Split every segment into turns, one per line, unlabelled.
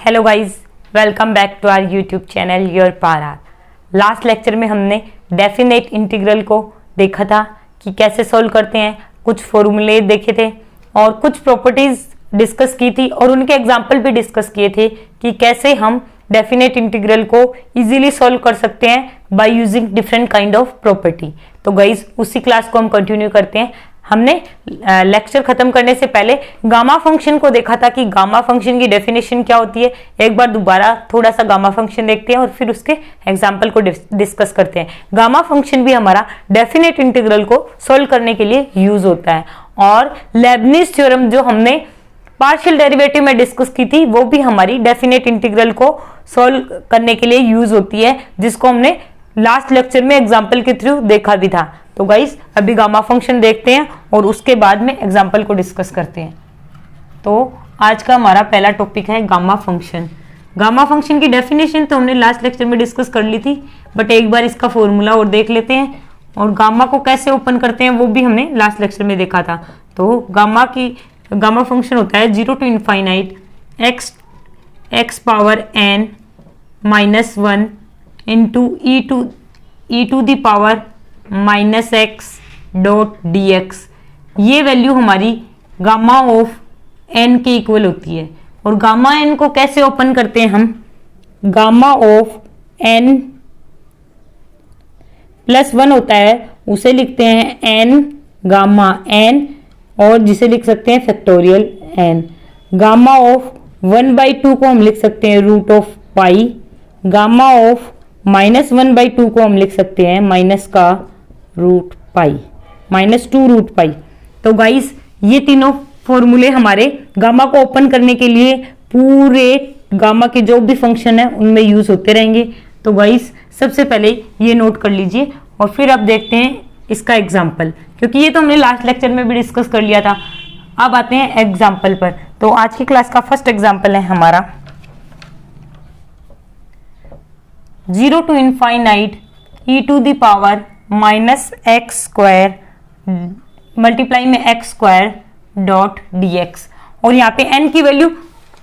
Hello guys, welcome back to our YouTube channel your पारा। Last lecture में हमने definite integral को देखा था कि कैसे सॉल्व करते हैं, कुछ फॉर्मूले देखे थे और कुछ प्रॉपर्टीज डिस्कस की थी और उनके एग्जाम्पल भी डिस्कस किए थे कि कैसे हम डेफिनेट इंटीग्रल को इजीली सॉल्व कर सकते हैं by using different kind of property. तो गाइस उसी क्लास को हम कंटिन्यू करते हैं। हमने लेक्चर खत्म करने से पहले गामा फंक्शन को देखा था कि गामा फंक्शन की डेफिनेशन क्या होती है। एक बार दोबारा थोड़ा सा गामा फंक्शन देखते हैं और फिर उसके एग्जाम्पल को डिस्कस करते हैं। गामा फंक्शन भी हमारा डेफिनेट इंटीग्रल को सॉल्व करने के लिए यूज होता है और लेबनिज थ्योरम जो हमने पार्शियल डेरिवेटिव में डिस्कस की थी वो भी हमारी डेफिनेट इंटीग्रल को सॉल्व करने के लिए यूज होती है, जिसको हमने लास्ट लेक्चर में एग्जाम्पल के थ्रू देखा भी था। तो गाइस अभी गामा फंक्शन देखते हैं और उसके बाद में एग्जाम्पल को डिस्कस करते हैं। तो आज का हमारा पहला टॉपिक है गामा फंक्शन। गामा फंक्शन की डेफिनेशन तो हमने लास्ट लेक्चर में डिस्कस कर ली थी, बट एक बार इसका फॉर्मूला और देख लेते हैं और गामा को कैसे ओपन करते हैं वो भी हमने लास्ट लेक्चर में देखा था। तो गामा फंक्शन होता है 0 to infinite x power n minus 1 into e to the power minus x dot dx। ये वैल्यू हमारी गामा ऑफ n के इक्वल होती है। और गामा n को कैसे ओपन करते हैं हम, गामा ऑफ n प्लस 1 होता है उसे लिखते हैं n गामा n, और जिसे लिख सकते हैं फैक्टोरियल n। गामा ऑफ 1/2 को हम लिख सकते हैं root of pi. Gamma of -1/2 को हम लिख सकते हैं माइनस का रूट पाई, -2 रूट पाई। तो गाइस ये तीनों फॉर्मूले हमारे गामा को ओपन करने के लिए पूरे गामा के जो भी फंक्शन है उनमें यूज होते रहेंगे। तो गाइस सबसे पहले ये नोट कर लीजिए और फिर अब देखते हैं इसका एग्जाम्पल, क्योंकि ये तो हमने लास्ट लेक्चर में भी डिस्कस कर लिया था। अब आते हैं एग्जाम्पल पर। तो आज की क्लास का फर्स्ट एग्जाम्पल है हमारा 0 to infinite e to the power minus x square multiply में x स्क्वायर डॉट dx। और यहाँ पे n की वैल्यू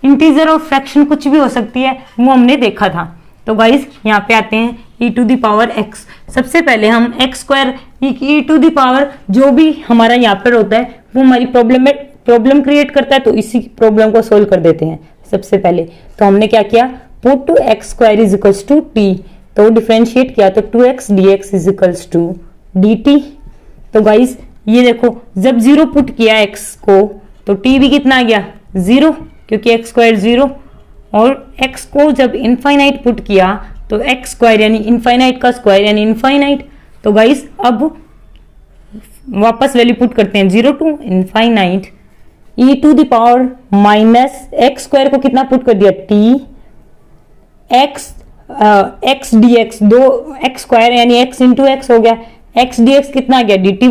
इंटीजर और फ्रैक्शन कुछ भी हो सकती है, वो हमने देखा था। तो गाइस यहाँ पे आते हैं e to the power x। सबसे पहले हम x square e to the power जो भी हमारा यहाँ पर होता है वो हमारी प्रॉब्लम क्रिएट करता है, तो इसी प्रॉब्लम को सोल्व कर देते हैं। सबसे पहले तो हमने क्या किया, put to x square is equals to t, तो डिफरेंशिएट किया तो 2x dx is equals to dt। तो गाइस ये देखो जब 0 पुट किया x को तो t भी कितना आ गया 0, क्योंकि x स्क्वायर 0, और x को जब इनफाइनाइट पुट किया तो x स्क्वायर यानी इनफाइनाइट का स्क्वायर यानी इनफाइनाइट। तो गाइस अब वापस वैल्यू पुट करते हैं 0 to infinite e to the power minus x square को कितना पुट कर दिया t x dx, दो x स्क्वायर यानी x इंटू एक्स हो गया, x dx कितना आ गया dt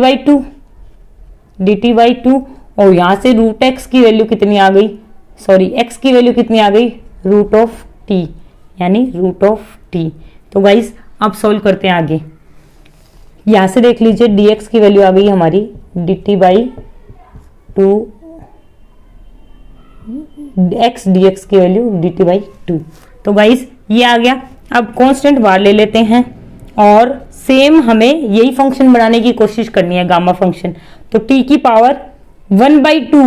बाई टू। और यहां से रूट x की वैल्यू कितनी आ गई, सॉरी x की वैल्यू कितनी आ गई रूट ऑफ t यानी रूट ऑफ t। तो गाइस अब सोल्व करते हैं आगे। यहां से देख लीजिए dx की वैल्यू आ गई हमारी dt by two, x dx की वैल्यू dt बाई टू। तो गाइस ये आ गया। अब कांस्टेंट बाहर ले लेते हैं और सेम हमें यही फंक्शन बनाने की कोशिश करनी है गामा फंक्शन। तो t की पावर 1/2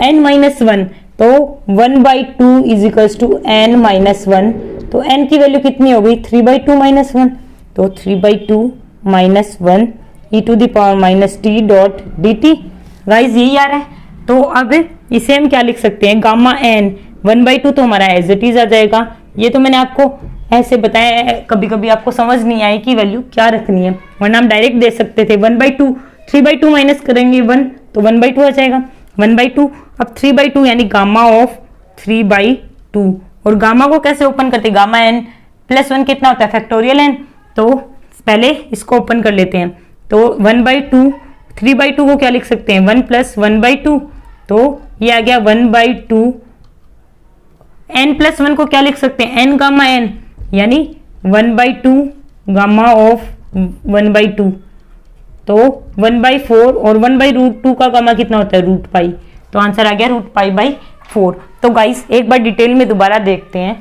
n माइनस 1, तो 1/2 is equals to n minus 1। तो n की वैल्यू कितनी हो गई 3/2 माइनस 1, तो 3/2 minus 1 e to the power minus t dot dt। Guys यही आ रहा है। तो अब इसे हम क्या लिख सकते हैं, गामा n 1/2 तो हमारा एज इट इज आ जाएगा। ये तो मैंने आपको ऐसे बताया है, कभी कभी आपको समझ नहीं आई कि वैल्यू क्या रखनी है, वरना हम डायरेक्ट दे सकते थे 1/2, 3/2 माइनस करेंगे 1 तो 1/2 आ जाएगा 1/2। अब 3/2 यानी गामा ऑफ 3/2। और गामा को कैसे ओपन करते हैं, गामा n प्लस 1 कितना होता है फैक्टोरियल n। तो पहले इसको ओपन कर लेते हैं। तो 1/2 3/2 को क्या लिख सकते हैं 1 प्लस 1/2, तो ये आ गया 1/2। n प्लस 1 को क्या लिख सकते हैं n गामा n यानी 1/2 गामा ऑफ 1/2, तो 1/4 और 1/√2 का गामा कितना होता है रूट पाई। तो आंसर आ गया रूट पाई बाई 4। तो गाइस एक बार डिटेल में दोबारा देखते हैं।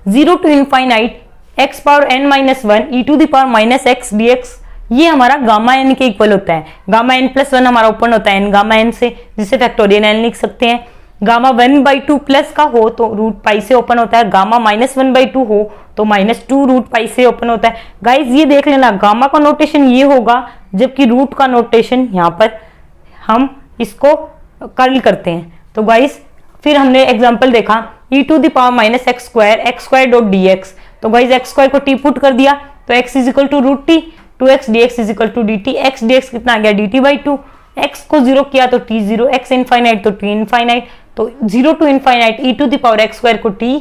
0 to infinite x power n minus 1 e to the power minus x dx, ये हमारा गामा n के इक्वल होता है। गामा n प्लस 1 हमारा ओपन होता है n गामा n से, जिसे फैक्टोरियल n लिख सकते हैं। गामा 1/2 प्लस का हो तो रूट पाई से ओपन होता है, गामा माइनस 1/2 हो तो -2 रूट पाई से ओपन होता है। गाइज ये देख लेना, गामा का नोटेशन ये होगा, जबकि रूट का नोटेशन यहाँ पर हम इसको कर्ल करते हैं। तो गाइज फिर हमने एग्जांपल देखा e to the power minus x square dot dx। तो गाइज x स्क्वायर को t पुट कर दिया तो x is equal to root t, 2x dx is equal to dt। x dx कितना आ गया dt/2, x को 0 किया तो t 0, x इनफाइनाइट तो t इनफाइनाइट, तो 0 to infinite e to the power x square को t,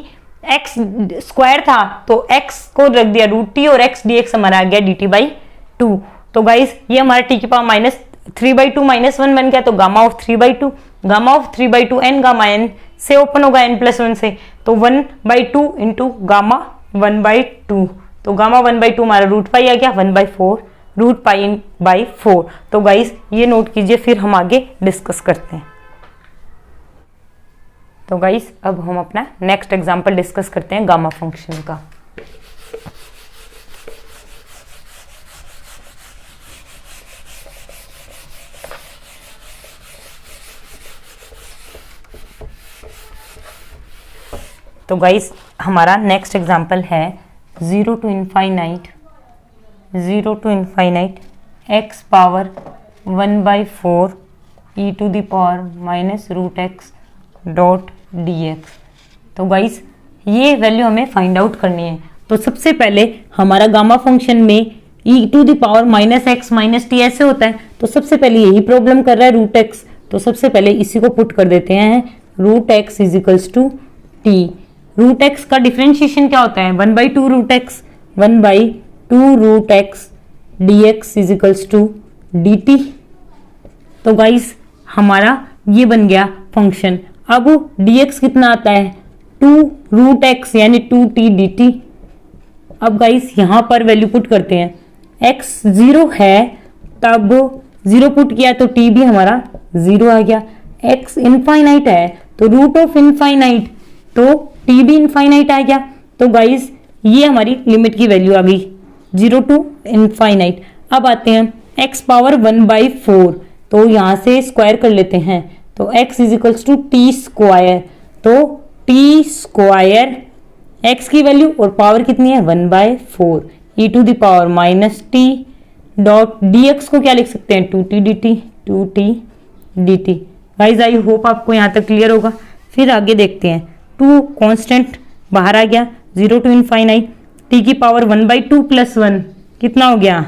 x स्क्वायर था तो x को रख दिया रूट टी और x dx हमारा आ गया dt/2। तो गाइज ये हमारा t की पावर माइनस 3/2 माइनस 1 बन गया, तो gamma of 3/2, gamma of 3/2 n gamma n से ओपन होगा n प्लस 1 से, तो 1/2 इंटू गामा 1/2, तो गामा 1/2 हमारा रूट पाई आ गया 1/4 रूट पाई बाई 4। तो गाइस ये नोट कीजिए, फिर हम आगे डिस्कस करते हैं। तो गाइस अब हम अपना नेक्स्ट एग्जांपल डिस्कस करते हैं गामा फंक्शन का। तो गाइस हमारा नेक्स्ट एग्जांपल है 0 to infinite x power 1/4 e to the power minus root x dot dx। तो गाइस ये वैल्यू हमें फाइंड आउट करनी है। तो सबसे पहले हमारा गामा फंक्शन में e to the power minus x minus t ऐसे होता है, तो सबसे पहले यही प्रॉब्लम कर रहा है रूट एक्स, तो सबसे पहले इसी को पुट कर देते हैं, root x is equals to t. Root x का डिफरेंशिएशन क्या होता है 1/2 root x, 1/2 root x dx is equals to dt। तो गाइस हमारा ये बन गया फंक्शन। अब dx कितना आता है 2 रूट एक्स यानी 2t dt। अब गाइस यहाँ पर वैल्यू पुट करते हैं, x 0 है तब 0 पुट किया तो t भी हमारा 0 आ गया। x इनफाइनाइट है तो रूट ऑफ इनफाइनाइट तो t भी इनफाइनाइट आ गया। तो गाइस ये हमारी लिमिट की वैल्यू आ गई 0 टू इनफाइनाइट। अब आते हैं x पावर 1/4, तो यहाँ से स्क्वायर कर लेते हैं, तो x is equals to t square, तो टी स्क्वायर x की वैल्यू और पावर कितनी है 1/4 e to the power minus t dot dx को क्या लिख सकते हैं 2t dt। Guys I hope आपको यहाँ तक क्लियर होगा। फिर आगे देखते हैं, 2 कांस्टेंट बाहर आ गया, 0 टू इनफाइनाइट t की पावर 1/2 प्लस 1 कितना हो गया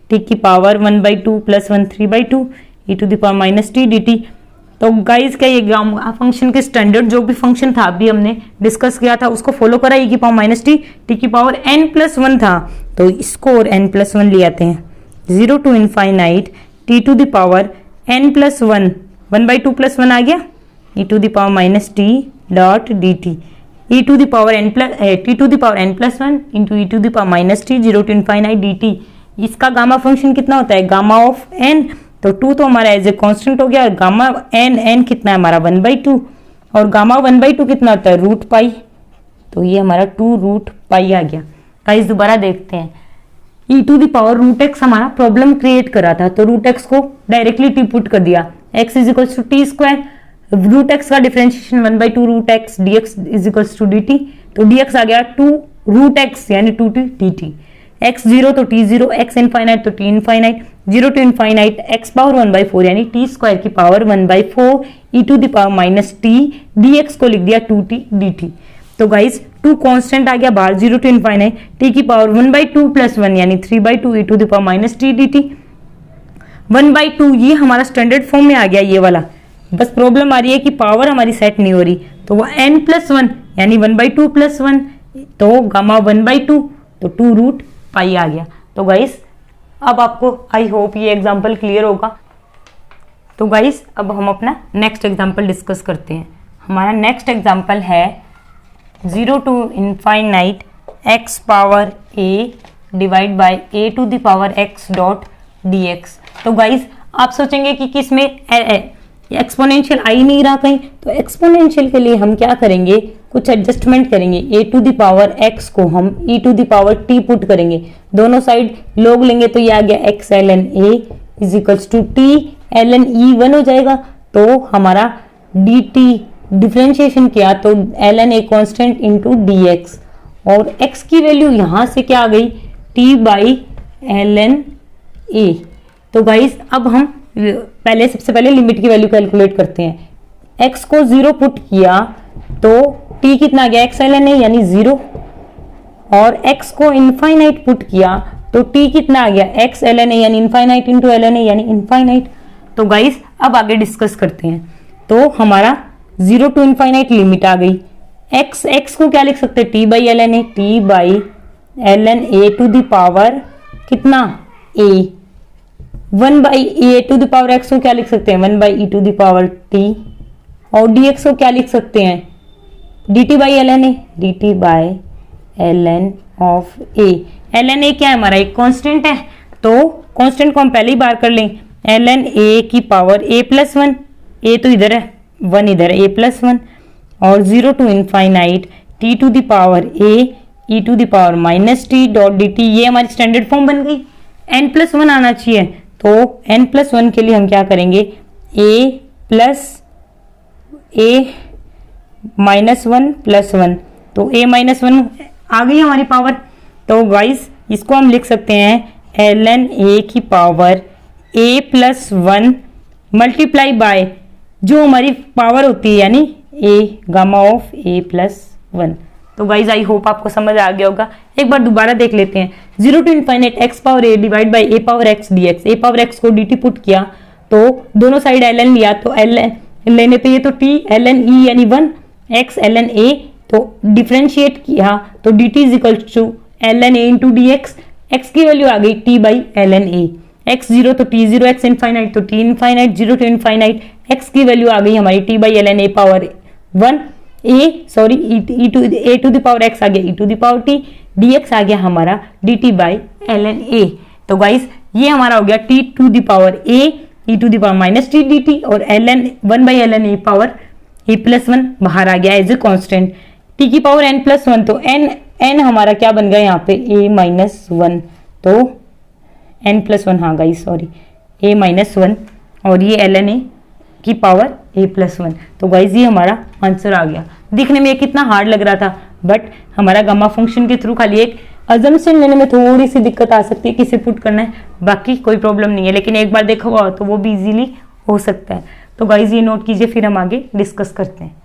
t की power 1/2 plus 1 3/2 e to the power minus t dt। तो गाइस क्या ये गामा फंक्शन के स्टैंडर्ड जो भी फंक्शन था अभी हमने डिस्कस किया था उसको फॉलो करा, e की पावर माइनस टी की पावर n प्लस 1 था तो इसको और n प्लस 1 ले आते हैं, 0 to infinite t to the power n plus 1 1/2 plus 1 आ गया e to the power minus t dot dt, e to the power n plus t to the power n plus 1 into e to the power minus t 0 to infinite dt। इसका gamma function कितना होता है gamma of n, तो 2 तो हमारा as a constant हो गया, और गामा n कितना है हमारा 1/2 और गामा 1/2 कितना होता है रूट पाई, तो ये हमारा 2 रूट पाई आ गया। गाइस दोबारा देखते हैं, e to the power root x हमारा प्रॉब्लम क्रिएट करा था, तो रूट एक्स को डायरेक्टली टी पुट कर दिया, x is equals to t square, root x का differentiation 1/2 root x dx is equals to dt, तो dx आ गया 2 रूट एक्स यानी 2t dt। x 0 तो t 0, x इनफाइनाइट तो t infinite, 0 to infinite x power 1/4 यानी t square की power 1/4 e to the power minus t dx को लिख दिया 2t dt। तो गाइस 2 कांस्टेंट आ गया बाहर, 0 टू इनफाइनाइट t की पावर 1/2 प्लस 1 यानी 3/2 e to the power minus t dt। 1/2 ये हमारा स्टैंडर्ड फॉर्म में आ गया ये वाला, बस प्रॉब्लम आ रही है कि पावर हमारी सेट नहीं हो रही, तो वो n प्लस 1 यानी 1/2 प्लस 1, तो गामा 1/2 तो 2 रूट पाई आ गया। तो गाइस अब आपको आई होप ये एग्जांपल क्लियर होगा। तो गाइस अब हम अपना नेक्स्ट एग्जांपल डिस्कस करते हैं। हमारा नेक्स्ट एग्जांपल है 0 to infinite x power a divide by a to the power x dot dx। तो गाइस आप सोचेंगे कि किसमें एक्सपोनेंशियल आ ही नहीं रहा कहीं, तो एक्सपोनेंशियल के लिए हम क्या करेंगे, कुछ एडजस्टमेंट करेंगे। A to the power x को हम e to the power t put करेंगे, दोनों साइड लोग लेंगे तो ये आ गया x l n a is equals to t l n e 1 हो जाएगा। तो हमारा डी टी डिफ्रेंशिएशन किया तो l n a constant into d x, और एक्स की वैल्यू यहां से क्या आ गई, t by l n a. तो गाइस अब हम पहले सबसे पहले लिमिट की वैल्यू कैलकुलेट करते हैं। x को 0 पुट किया तो t कितना आ गया, एक्स एल एन ए यानी 0, और x को इनफाइनाइट पुट किया तो t कितना आ गया, एक्स एल एन ए यानी infinite into l n a यानी इनफाइनाइट। तो गाइस अब आगे डिस्कस करते हैं। तो हमारा 0 टू इनफाइनाइट लिमिट आ गई। x को क्या लिख सकते हैं, t by l n a, t by l n a to the power कितना a, 1 by a to the power x को क्या लिख सकते हैं, 1 by e to the power t, और डी एक्स को क्या लिख सकते हैं, d t by l n a, d t by l n of a. L n a क्या है हमारा, एक कांस्टेंट है, तो कांस्टेंट को हम पहले ही बार कर लें, एल एन ए की पावर ए प्लस 1, ए तो इधर है 1 इधर है, ए प्लस 1, और 0 to infinite t to the power a e to the power minus t dot d t. ये हमारी स्टैंडर्ड फॉर्म बन गई। एन प्लस 1 आना चाहिए, तो n प्लस 1 के लिए हम क्या करेंगे, a plus a minus 1 plus 1, तो a माइनस 1 आ गई हमारी पावर। तो गाइस इसको हम लिख सकते हैं एल एन ए की power a plus 1 multiply by जो हमारी पावर होती है यानी a gamma of a plus 1। तो गाइज आई होप आपको समझ आ गया होगा। एक बार दोबारा देख लेते हैं। 0 to infinite x power a divide by a power x d x. A power x को डी टी पुट किया तो दोनों साइड एल एन लिया, तो एल एन लेने पे ये तो टी एल एन ई यानी 1 एक्स एल एन ए, तो डिफ्रेंशिएट किया तो d t is equal to l n a into d x. X की वैल्यू आ गई t by l n a, x 0 तो टी 0, एक्स इनफाइनाइट तो t infinite, 0 to infinite x की value आ गई हमारी t by l n a power 1 a to the power x आ गया e to the power t, d x आ गया हमारा d t by l n a. तो गाइस ये हमारा हो गया t to the power a e to the power minus t d t, और l n 1 by l n a power a plus 1 बाहर आ गया एज ए कॉन्स्टेंट, टी की पावर एन प्लस 1, तो एन हमारा क्या बन गया यहाँ पे ए माइनस 1, तो एन प्लस 1, हाँ गाइस सॉरी ए माइनस 1, और ये एल एन ए की पावर a प्लस 1। तो गाइज ये हमारा आंसर आ गया। दिखने में ये कितना हार्ड लग रहा था, बट हमारा गामा फंक्शन के थ्रू खाली एक अजम्पशन लेने में थोड़ी सी दिक्कत आ सकती है, किसे पुट करना है, बाकी कोई प्रॉब्लम नहीं है, लेकिन एक बार देखा हुआ तो वो भी इजीली हो सकता है। तो गाइज ये नोट कीजिए, फिर हम आगे डिस्कस करते हैं।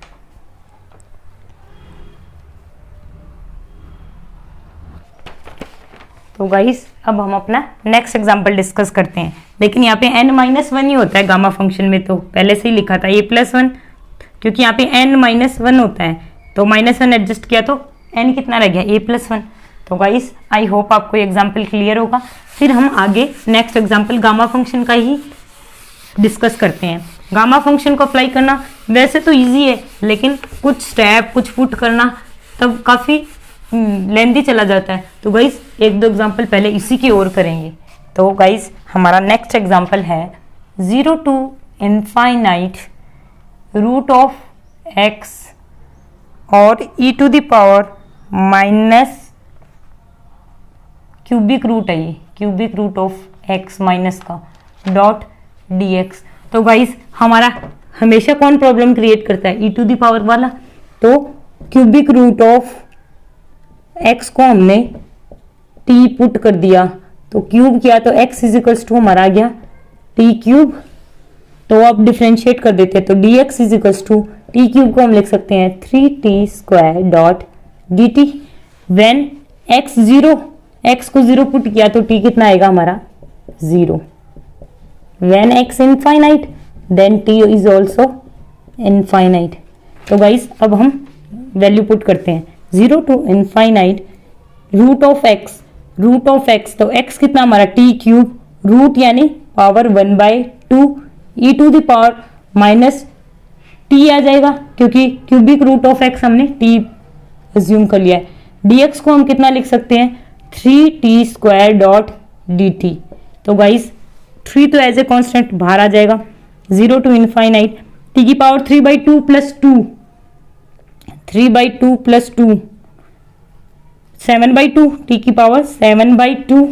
तो गाइस अब हम अपना नेक्स्ट एग्जांपल डिस्कस करते हैं, लेकिन यहाँ पे n माइनस 1 ही होता है गामा फंक्शन में, तो पहले से ही लिखा था a प्लस 1, क्योंकि यहाँ पे n माइनस 1 होता है, तो माइनस 1 एडजस्ट किया तो n कितना रह गया a प्लस 1। तो गाइस आई होप आपको ये एग्जाम्पल क्लियर होगा। फिर हम आगे नेक्स्ट एग्जाम्पल गामा फंक्शन का ही डिस्कस करते हैं। गामा फंक्शन को अप्लाई करना वैसे तो ईजी है, लेकिन कुछ स्टेप कुछ पुट करना तब काफ़ी लेंदी चला जाता है। तो गाइस एक दो एग्जाम्पल पहले इसी की ओर करेंगे। तो गाइस हमारा नेक्स्ट एग्जाम्पल है 0 to infinite root of x और e to the power minus cubic root है, ये cubic root of x minus का डॉट dx। तो गाइस हमारा हमेशा कौन प्रॉब्लम क्रिएट करता है, e टू द पावर वाला, तो क्यूबिक रूट ऑफ x को हमने t पुट कर दिया तो क्यूब किया तो x इज इक्वल्स टू हमारा आ गया t क्यूब। तो अब डिफ्रेंशिएट कर देते हैं, तो dx is equals to t cube को हम लिख सकते हैं 3t square dot dt। When x 0, x को 0 पुट किया तो t कितना आएगा हमारा 0। When x infinite then t is also infinite. तो गाइस अब हम वैल्यू पुट करते हैं 0 to infinite root of x, तो x कितना हमारा t क्यूब, रूट यानी power 1/2 e to the power minus t आ जाएगा, क्योंकि क्यूबिक रूट ऑफ x हमने t अज्यूम कर लिया है। dx को हम कितना लिख सकते हैं 3t स्क्वायर डॉट dt। तो गाइस 3 तो एज ए कॉन्स्टेंट बाहर आ जाएगा, 0 to infinite t की पावर 3/2 प्लस 2, 3/2 प्लस 2, 7/2 t की power 7/2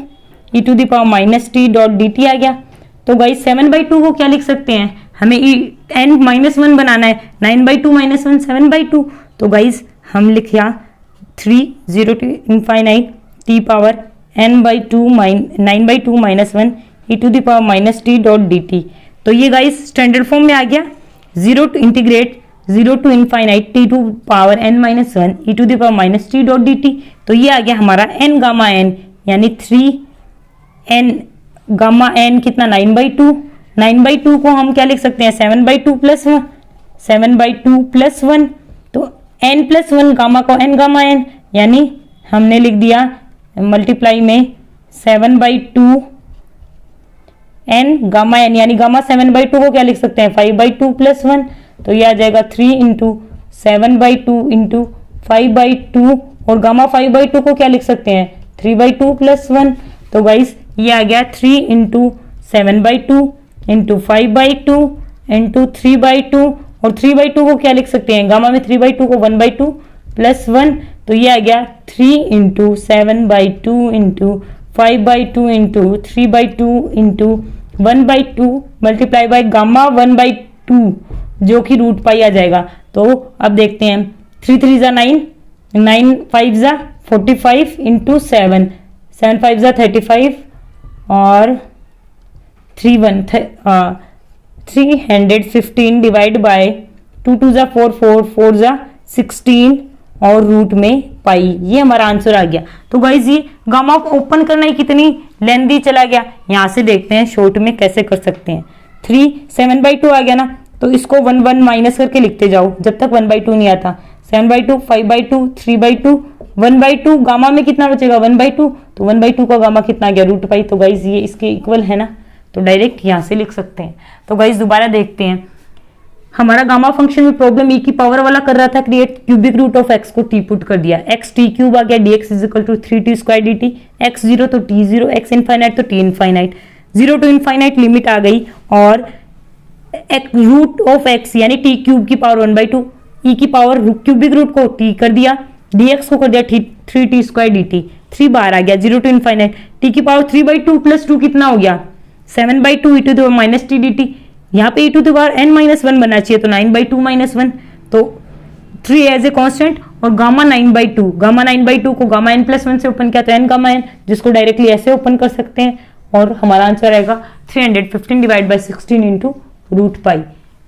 e to the power minus t dot d t आ गया। तो गाइस 7/2 को क्या लिख सकते हैं, हमें n-1 बनाना है, 9/2 माइनस 1 7/2। तो गाइस हम लिखिया 0 to infinite t power n/2 9/2 minus 1 e to the power minus t dot d t. तो ये गाइस स्टैंडर्ड फॉर्म में आ गया, 0 to integrate 0 to infinite t to power n minus 1 e to the power minus t dot d t. तो ये आ गया हमारा n गामा n, यानी 3n गामा n कितना 9/2, 9/2 को हम क्या लिख सकते हैं 7/2 प्लस 1, 7/2 प्लस 1। तो n प्लस 1 गामा को n गामा n, यानी हमने लिख दिया मल्टीप्लाई में 7/2 n गामा n, यानी गामा 7/2 को क्या लिख सकते हैं 5/2 प्लस 1। तो ये आ जाएगा 3 इंटू 7/2 इंटू 5/2, और गामा 5/2 को क्या लिख सकते हैं 3/2 प्लस 1। तो गाइस ये आ गया 3 इंटू 7/2 इंटू 5/2 इंटू 3/2, और 3/2 को क्या लिख सकते हैं, गामा में 3/2 को 1/2 प्लस 1। तो ये आ गया 3 into 7/2 into 5/2 into 3/2 into 1/2 multiply by gamma 1/2 जो कि रूट पाई आ जाएगा। तो अब देखते हैं 3 3 जा 9, 9 5 जा 45 इंटू 7, 7 5 जा 35 और 315 डिवाइड बाय 2 2 जा 4 4 4 जा 16 और रूट में पाई। ये हमारा आंसर आ गया। तो गाइज ये गामा ओपन करना ही कितनी लेंथी चला गया। यहां से देखते हैं शॉर्ट में कैसे कर सकते हैं। 3 7/2 आ गया ना, तो इसको 1 1 माइनस करके लिखते जाओ जब तक 1/2 नहीं आता। 7/2 5/2 3/2 1/2, गामा में कितना बचेगा 1/2, तो 1/2 का गामा कितना आ गया रूट पाई। तो गाइज ये इसके इक्वल है ना, तो डायरेक्ट यहां से लिख सकते हैं। तो गाइज दोबारा देखते हैं, हमारा गामा फंक्शन में प्रॉब्लम e की पावर वाला कर रहा था create, cubic root of x को t पुट कर दिया, x t क्यूब आ गया, dx is equal to 3t square dt, x 0 तो t 0, x इनफाइनाइट तो t infinite, 0 to infinite limit आ गई, और रूट ऑफ x यानी t क्यूब की पावर 1/2, e की पावर क्यूबिक रूट को t कर दिया, dx को कर दिया 3t स्क्वायर dt, 3 बार आ गया 0 टू इनफाइनाइट, t की पावर 3/2 प्लस 2 कितना हो गया 7/2 e to the power minus t dt, यहाँ पे e to the power n-1 बनना चाहिए, तो 9/2 माइनस 1, तो 3 एज ए कांस्टेंट, और गामा 9/2 को गामा n प्लस 1 से ओपन किया तो n गामा n, जिसको डायरेक्टली ऐसे ओपन कर सकते हैं, और हमारा आंसर आएगा 315 divide by 16 into root pi.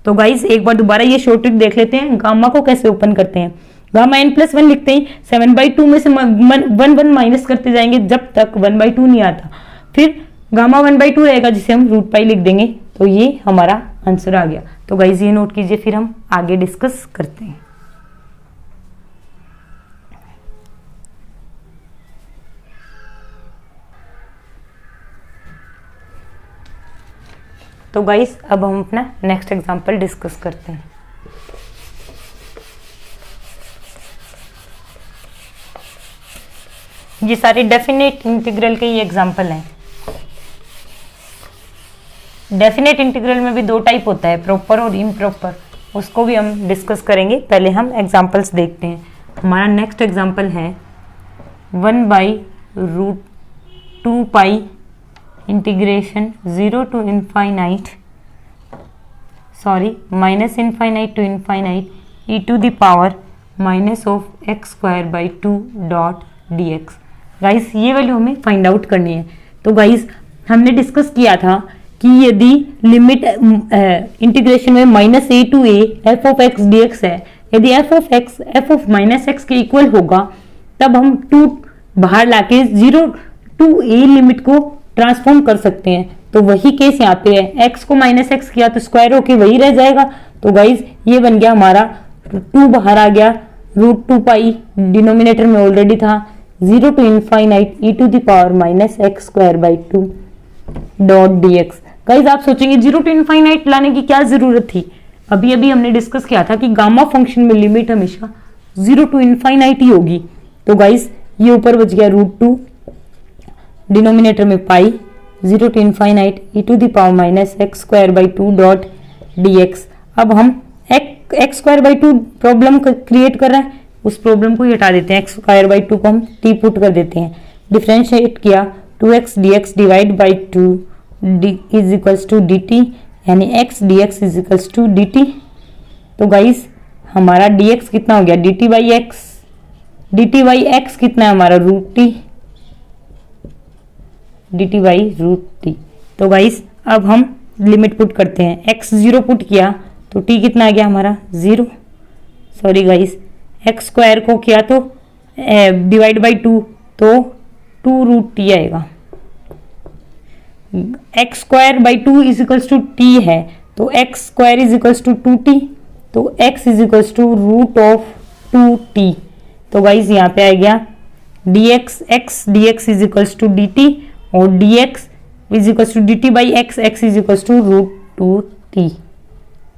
तो गाइज एक बार दोबारा ये शॉर्ट ट्रिक देख लेते हैं, गामा को कैसे ओपन करते हैं। गामा n प्लस 1 लिखते ही 7/2 में से 1 माइनस करते जाएंगे जब तक 1/2 नहीं आता, फिर गामा 1/2 रहेगा जिसे हम रूट पाई लिख देंगे। तो ये हमारा आंसर आ गया। तो गाइज ये नोट कीजिए, फिर हम आगे डिस्कस करते हैं। तो गाइज अब हम अपना नेक्स्ट एग्जांपल डिस्कस करते हैं। ये सारे डेफिनेट इंटीग्रल के ये एग्जांपल हैं। डेफिनेट इंटीग्रल में भी दो टाइप होता है, प्रॉपर और इम्प्रॉपर, उसको भी हम डिस्कस करेंगे। पहले हम एग्जांपल्स देखते हैं। हमारा नेक्स्ट एग्जांपल है 1/√2 pi integration 0 to infinite minus infinite to infinite e to the power minus of x²/2 dot dx। Guys ये वैल्यू हमें फाइंड आउट करनी है। तो गाइस हमने डिस्कस किया था कि यदि लिमिट इंटीग्रेशन में -a to a f of x dx है, यदि f ऑफ माइनस x के इक्वल होगा, तब हम 2 बाहर लाके 0 टू a लिमिट को ट्रांसफॉर्म कर सकते हैं। तो वही केस यहाँ पे है, x को -x किया तो स्क्वायर होके वही रह जाएगा। तो गाइज ये बन गया हमारा 2 बाहर आ गया, √2 पाई डिनोमिनेटर में ऑलरेडी था, 0 to infinite e to the power -x²/2 dot dx। Guys आप सोचेंगे 0 टू इनफाइनाइट लाने की क्या जरूरत थी। अभी अभी हमने डिस्कस किया था कि गामा फंक्शन में लिमिट हमेशा 0 टू इनफाइनाइट ही होगी। तो गाइज ये ऊपर बच गया √2, डिनोमिनेटर में pi, 0 to infinite e to the power -x²/2 dot dx। अब हम x square by two problem create कर रहे हैं, उस प्रॉब्लम को ही हटा देते हैं, एक्स स्क्वायर बाई टू को हम टी पुट कर देते हैं, डिफ्रेंशिएट किया 2x dx divide by two is equals to dt, यानी x dx is equals to dt। तो गाइस हमारा dx कितना हो गया, dt by x, dt by x कितना है हमारा root t, dt by root t. तो गाइस अब हम लिमिट पुट करते हैं, x 0 पुट किया तो t कितना आ गया हमारा 0, सॉरी गाइस एक्स स्क्वायर को किया तो डिवाइड बाई टू तो 2 रूट टी आएगा, x square by two is equals to t है, तो x square is equals to 2t, तो x is equals to root of 2t। तो गाइस यहाँ पे आ गया dx, x dx is equals to dt और dx is equals to dt by x, x is equals to root 2t।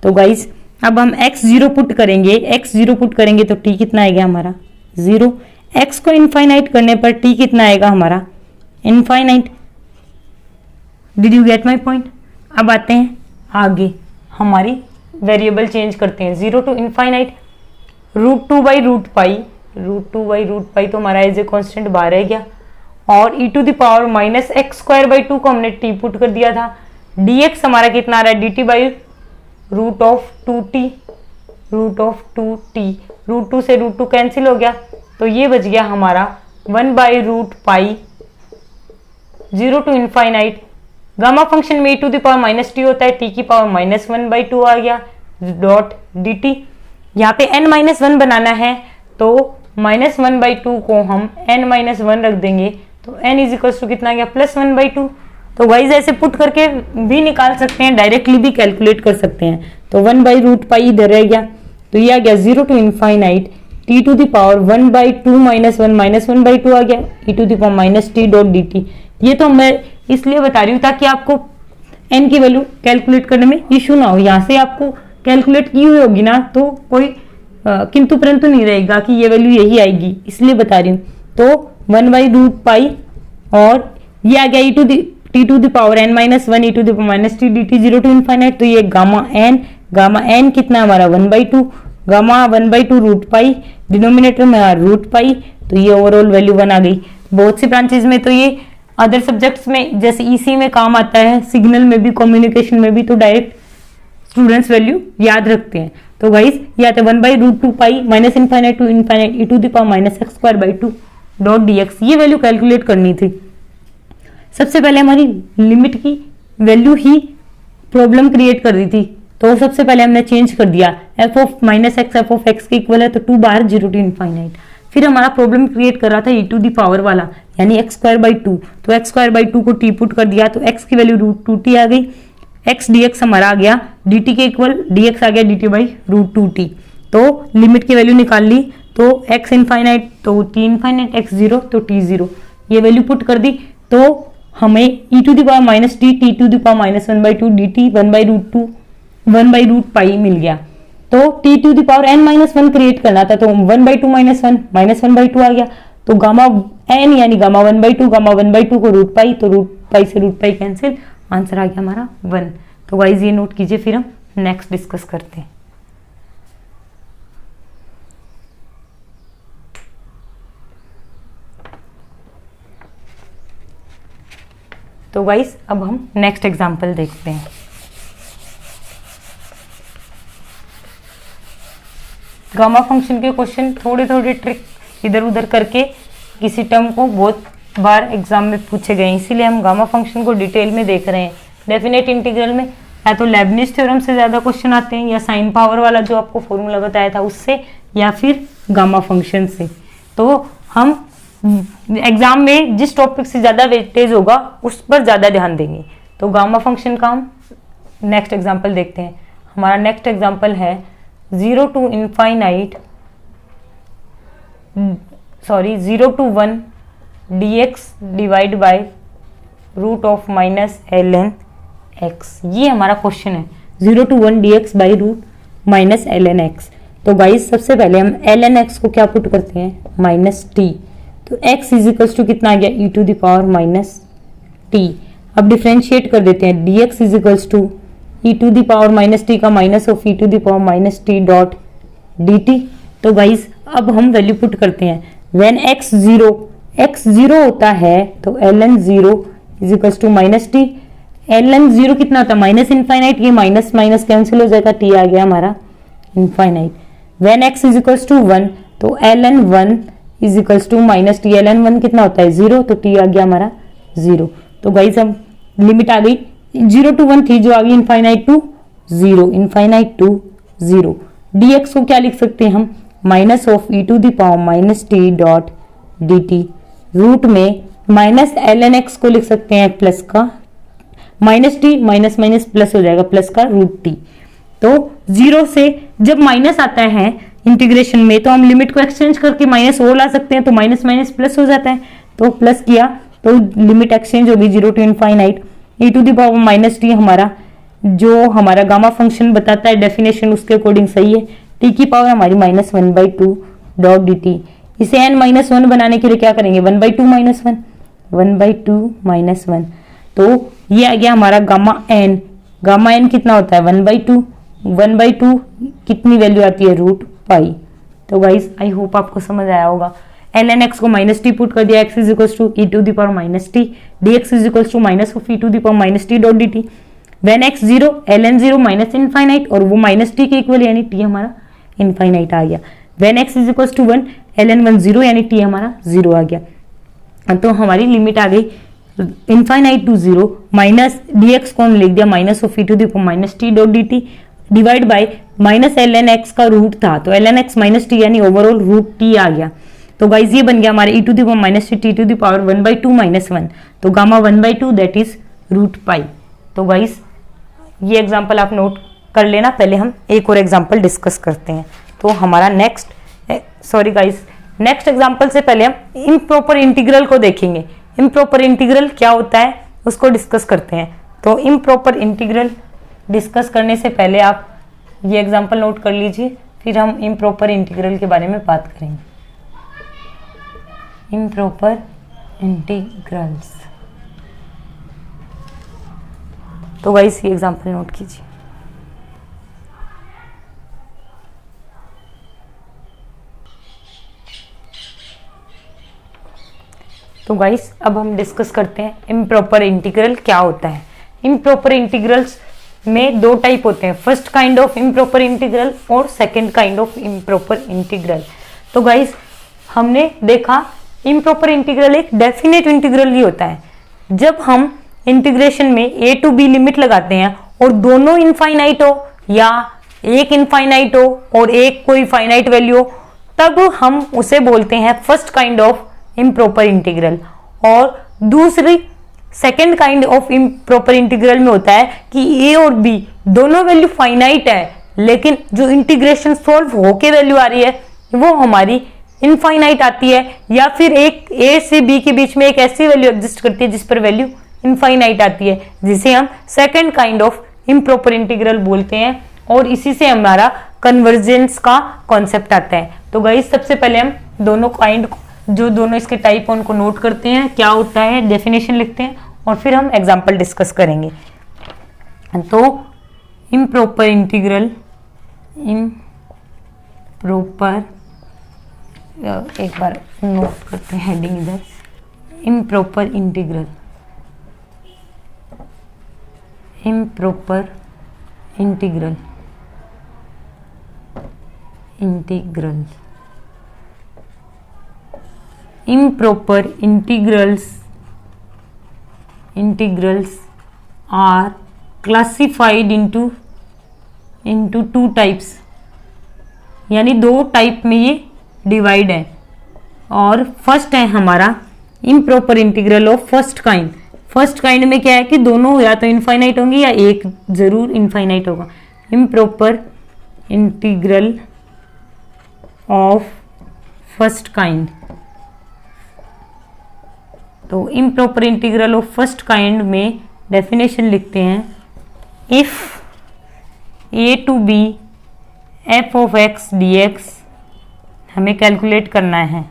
तो guys अब हम x 0 put करेंगे, x 0 put करेंगे तो t कितना आएगा हमारा 0, x को इनफाइनाइट करने पर t कितना आएगा हमारा infinite. Did you get my point. अब आते हैं आगे, हमारी वेरिएबल चेंज करते हैं 0 to infinite, root 2 by root pi, root 2 by root pi तो हमारा एज ए कॉन्स्टेंट बाहर रह गया, और e to the power minus x square by two को हमने t पुट कर दिया था, dx हमारा कितना आ रहा है dt by root of 2t, root of 2t, root 2 से रूट 2 कैंसिल हो गया, तो ये बच गया हमारा 1 by root pi 0 to infinite. Gamma function में e to the power minus t होता है, t की पावर माइनस 1 बाई टू आ गया डॉट dt। यहाँ पे n माइनस 1 बनाना है तो माइनस 1 बाई टू को हम n माइनस 1 रख देंगे, तो n इज इक्वल टू कितना आ गया प्लस 1 बाई टू। तो वाइज ऐसे पुट करके भी निकाल सकते हैं, डायरेक्टली भी कैलकुलेट कर सकते हैं। तो 1 बाई रूट पाई इधर रह गया, तो ये आ गया 0 to infinite t to the power 1 by two minus 1, minus 1 by two आ गया e to the power minus t dot d t. ये तो मैं इसलिए बता रही हूँ ताकि आपको n की वैल्यू कैलकुलेट करने में इशू ना हो, यहाँ से आपको कैलकुलेट की हुई होगी ना तो कोई किंतु परंतु नहीं रहेगा कि ये वैल्यू यही आएगी, इसलिए बता रही हूँ। तो 1 बाई रूट पाई और ये आ गया t to the power n minus 1 e to the power minus t d t 0 to infinite, तो ये गामा n कितना हमारा 1 by two, gamma 1 by two root pi, denominator में रूट पाई, तो ये ओवरऑल वैल्यू 1 आ गई। बहुत सी ब्रांचेज में तो ये अदर सब्जेक्ट्स में जैसे ईसी में काम आता है, सिग्नल में भी, कम्युनिकेशन में भी, तो डायरेक्ट स्टूडेंट्स वैल्यू याद रखते हैं। तो गाइस ये आता है 1 by root 2 pi minus infinite to infinite e to the power minus x square by two dot dx। ये वैल्यू कैलकुलेट करनी थी। सबसे पहले हमारी लिमिट की वैल्यू ही प्रॉब्लम क्रिएट कर दी थी, तो सबसे पहले हमने चेंज कर दिया f of minus x F of x के इक्वल है, तो 2 बाहर 0 टू इनफाइनाइट। फिर हमारा प्रॉब्लम क्रिएट कर रहा था e टू द पावर वाला, यानी एक्स स्क्वायर बाई टू, तो एक्स स्क्वायर बाई टू को t पुट कर दिया, तो x की वैल्यू रूट 2t आ गई, x dx हमारा आ गया dt के इक्वल, dx आ गया dt बाई रूट 2t। तो लिमिट की वैल्यू निकाल ली, तो x इनफाइनाइट तो t इनफाइनाइट, x 0 तो t 0, ये वैल्यू पुट कर दी, तो हमें e to the power minus t t to the power minus 1 by two d t 1 by root 2 1 by root pi मिल गया। तो t to the power n minus 1 create करना था, तो 1 by two minus 1 by two आ गया, तो gamma n यानी gamma 1 by two, gamma 1 by two को रूट पाई, तो रूट पाई से रूट पाई कैंसिल, आंसर आ गया हमारा 1। तो गाइस ये नोट कीजिए, फिर हम नेक्स्ट डिस्कस करते हैं। तो गाइस अब हम नेक्स्ट एग्जांपल देखते हैं। गामा फंक्शन के क्वेश्चन थोड़े थोड़े ट्रिक इधर उधर करके किसी टर्म को बहुत बार एग्जाम में पूछे गए, इसीलिए हम गामा फंक्शन को डिटेल में देख रहे हैं। डेफिनेट इंटीग्रल में या तो लेबनिज थ्योरम से ज़्यादा क्वेश्चन आते हैं, या साइन पावर वाला जो आपको फॉर्मूला बताया था उससे, या फिर गामा फंक्शन से। तो हम एग्जाम में जिस टॉपिक से ज़्यादा वेटेज होगा उस पर ज़्यादा ध्यान देंगे। तो गामा फंक्शन का हम नेक्स्ट एग्जाम्पल देखते हैं। हमारा नेक्स्ट एग्जाम्पल है 0 to infinite 0 to 1 dx divide by root of minus ln x। ये हमारा क्वेश्चन है 0 to 1 dx by root minus ln x। तो गाइस सबसे पहले हम ln x को क्या पुट करते हैं माइनस t, तो x इज इक्वल्स टू कितना आ गया e to the power minus t। अब डिफ्रेंशिएट कर देते हैं, dx is equals to e to the power minus t का minus of e to the power minus t dot d t. तो guys अब हम वैल्यू पुट करते हैं। व्हेन x जीरो होता है तो ln zero is equal to minus t. ln zero कितना होता है माइनस इनफाइनाइट, ये माइनस माइनस कैंसिल हो जाएगा, टी आ गया हमारा infinite. When x is equal to 1 तो ln 1 is equal to minus t. ln 1 कितना होता है 0, तो t आ गया हमारा 0। तो गाइज हम लिमिट आ गई 0 to 1 थी जो आ गई infinite to 0, infinite to 0। dx को क्या लिख सकते हैं हम, minus of e to the power minus t dot d t. रूट में माइनस ln x को लिख सकते हैं प्लस का minus t, minus minus plus हो जाएगा, प्लस का रूट टी। तो 0 से जब माइनस आता है इंटीग्रेशन में तो हम लिमिट को एक्सचेंज करके माइनस और ला सकते हैं, तो माइनस माइनस प्लस हो जाता है, तो प्लस किया तो लिमिट एक्सचेंज होगी 0 to infinite. E to the power minus t हमारा जो हमारा गामा फंक्शन बताता है डेफिनेशन उसके अकॉर्डिंग सही है। टी की पावर हमारी -1/2 डॉट डी टी। इसे n-1 बनाने के लिए क्या करेंगे 1/2 माइनस 1, 1/2 माइनस 1। तो ये आ गया हमारा गामा n। गामा n कितना होता है 1/2, 1/2 कितनी वैल्यू आती है √π। तो गाइस आई होप आपको समझ आया होगा। ln x को माइनस टी पुट कर दिया, x is equal to e to the power minus t, dx is equal to minus of e to the power minus t dot d t. When x 0 ln 0 minus infinite, और वो minus t के equal यानी t हमारा infinite आ गया। When x is equal to 1 ln 1 0 यानी t हमारा 0 आ गया। तो हमारी लिमिट आ गई इनफाइनाइट टू 0 माइनस dx को हम लिख दिया minus of e to the power minus t dot d t divide by minus ln x का रूट था तो ln x माइनस टी यानी ओवरऑल रूट टी आ गया। तो गाइज ये बन गया हमारे e to the power minus t to the power 1/2 minus 1। तो गामा 1/2 दैट इज √π। तो गाइज ये एग्जाम्पल आप नोट कर लेना। पहले हम एक और एग्जाम्पल डिस्कस करते हैं। तो हमारा नेक्स्ट एग्जाम्पल से पहले हम इम्प्रॉपर इंटीग्रल को देखेंगे। इम्प्रॉपर इंटीग्रल क्या होता है उसको डिस्कस करते हैं। तो इम्प्रॉपर इंटीग्रल डिस्कस करने से पहले आप ये एग्जाम्पल नोट कर लीजिए, फिर हम इम्प्रॉपर इंटीग्रल के बारे में बात करेंगे। इम्प्रॉपर इंटीग्रल्स, तो गाइस ये एग्जाम्पल नोट कीजिए। तो गाइस अब हम डिस्कस करते हैं इम्प्रॉपर इंटीग्रल क्या होता है। इम्प्रॉपर इंटीग्रल्स में दो टाइप होते हैं, first kind of improper integral और second kind of improper integral. तो गाइस हमने देखा इम्प्रॉपर इंटीग्रल एक डेफिनेट इंटीग्रल ही होता है। जब हम इंटीग्रेशन में a टू b लिमिट लगाते हैं और दोनों इनफाइनाइट हो या एक इनफाइनाइट हो और एक कोई फाइनाइट वैल्यू हो, तब हम उसे बोलते हैं first kind of improper integral. और दूसरी second kind of improper integral में होता है कि a और b दोनों वैल्यू फाइनाइट है, लेकिन जो इंटीग्रेशन सॉल्व होके वैल्यू आ रही है वो हमारी इनफाइनाइट आती है, या फिर एक a से b के बीच में एक ऐसी वैल्यू एग्जिस्ट करती है जिस पर वैल्यू इनफाइनाइट आती है, जिसे हम second kind of improper integral बोलते हैं। और इसी से हमारा कन्वर्जेंस का कॉन्सेप्ट आता है। तो गाइस सबसे पहले हम दोनों काइंड जो दोनों इसके टाइप हैं उनको नोट करते हैं, क्या होता है, डेफिनेशन लिखते हैं और फिर हम एग्जांपल डिस्कस करेंगे। तो इम्प्रॉपर इंटीग्रल, इम्प्रॉपर, एक बार नोट करते हैं हेडिंग इधर, improper integral, improper integral, integral, improper integrals are classified into two types, यानी दो टाइप में ये डिवाइड है। और फर्स्ट है हमारा improper integral of first kind. First kind में क्या है कि दोनों या तो इनफाइनाइट होंगे या एक जरूर इनफाइनाइट होगा। Improper integral of first kind. तो improper integral of first kind में डेफिनेशन लिखते हैं, if a to b f of x dx हमें कैलकुलेट करना है,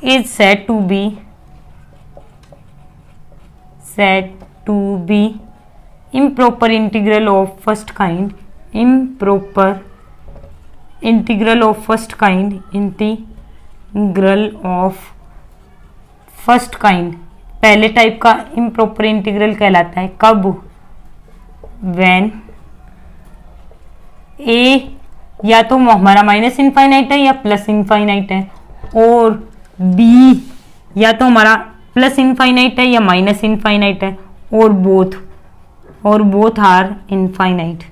is set to be improper integral of first kind, improper integral of first kind, integral of first kind पहले type का improper integral कहलाता है कब, व्हेन ए या तो हमारा माइनस इनफाइनाइट है या प्लस इनफाइनाइट है, और बी या तो हमारा प्लस इनफाइनाइट है या माइनस इनफाइनाइट है, और both are infinite,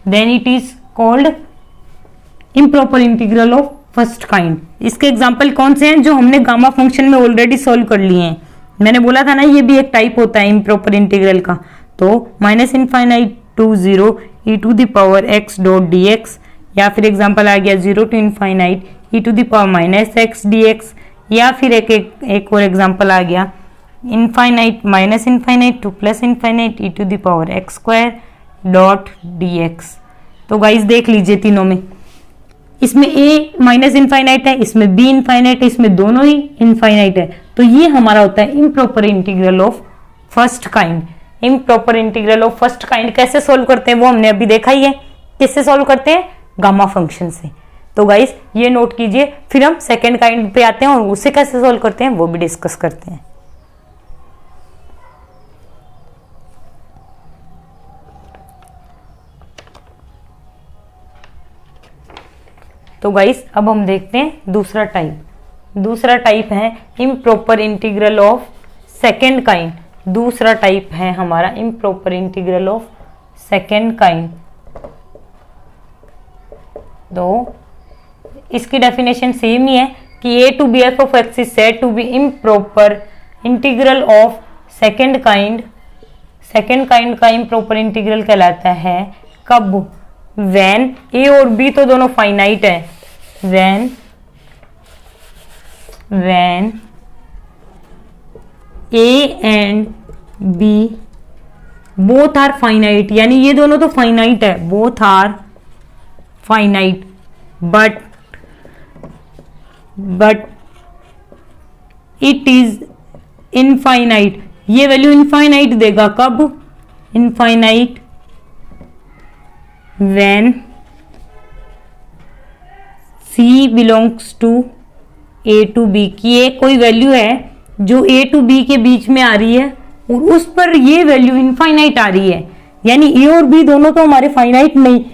then it is called improper integral of first kind. इसके एग्जाम्पल कौन से हैं जो हमने गामा फंक्शन में ऑलरेडी सॉल्व कर लिए हैं। मैंने बोला था ना ये भी एक टाइप होता है इम्प्रॉपर इंटीग्रल का। तो minus infinite to 0 e to the power x dot dx, या फिर एग्जाम्पल आ गया 0 to infinite e to the power minus x dx, या फिर एक और एग्जाम्पल आ गया infinite minus infinite to plus infinite e to the power x square dot dx। तो गाइस देख लीजिए तीनों में, इसमें a माइनस इनफाइनाइट है, इसमें b इनफाइनाइट है, इसमें दोनों ही इनफाइनाइट है। तो ये हमारा होता है improper integral of first kind. Improper integral of first kind कैसे सोल्व करते हैं वो हमने अभी देखा ही है। किससे सोल्व करते हैं? गामा फंक्शन से। तो गाइस ये नोट कीजिए, फिर हम सेकेंड काइंड पे आते हैं और उसे कैसे सोल्व करते हैं वो भी डिस्कस करते हैं। तो गाइस अब हम देखते हैं दूसरा टाइप है improper integral of second kind. दूसरा टाइप है हमारा improper integral of second kind. तो इसकी डेफिनेशन सेम ही है कि a to b f of x is said to be improper integral of second kind. Second kind का इम्प्रॉपर इंटीग्रल कहलाता है कब? व्हेन a और b तो दोनों फाइनाइट है, when a and b both are finite, यानी ये दोनों तो फाइनाइट है, both are finite, but it is infinite. ये वैल्यू इनफाइनाइट देगा कब? Infinite when c belongs to a to b, की ये कोई वैल्यू है जो a to b के बीच में आ रही है और उस पर ये वैल्यू इनफाइनाइट आ रही है। यानी a और b दोनों तो हमारे फाइनाइट नहीं,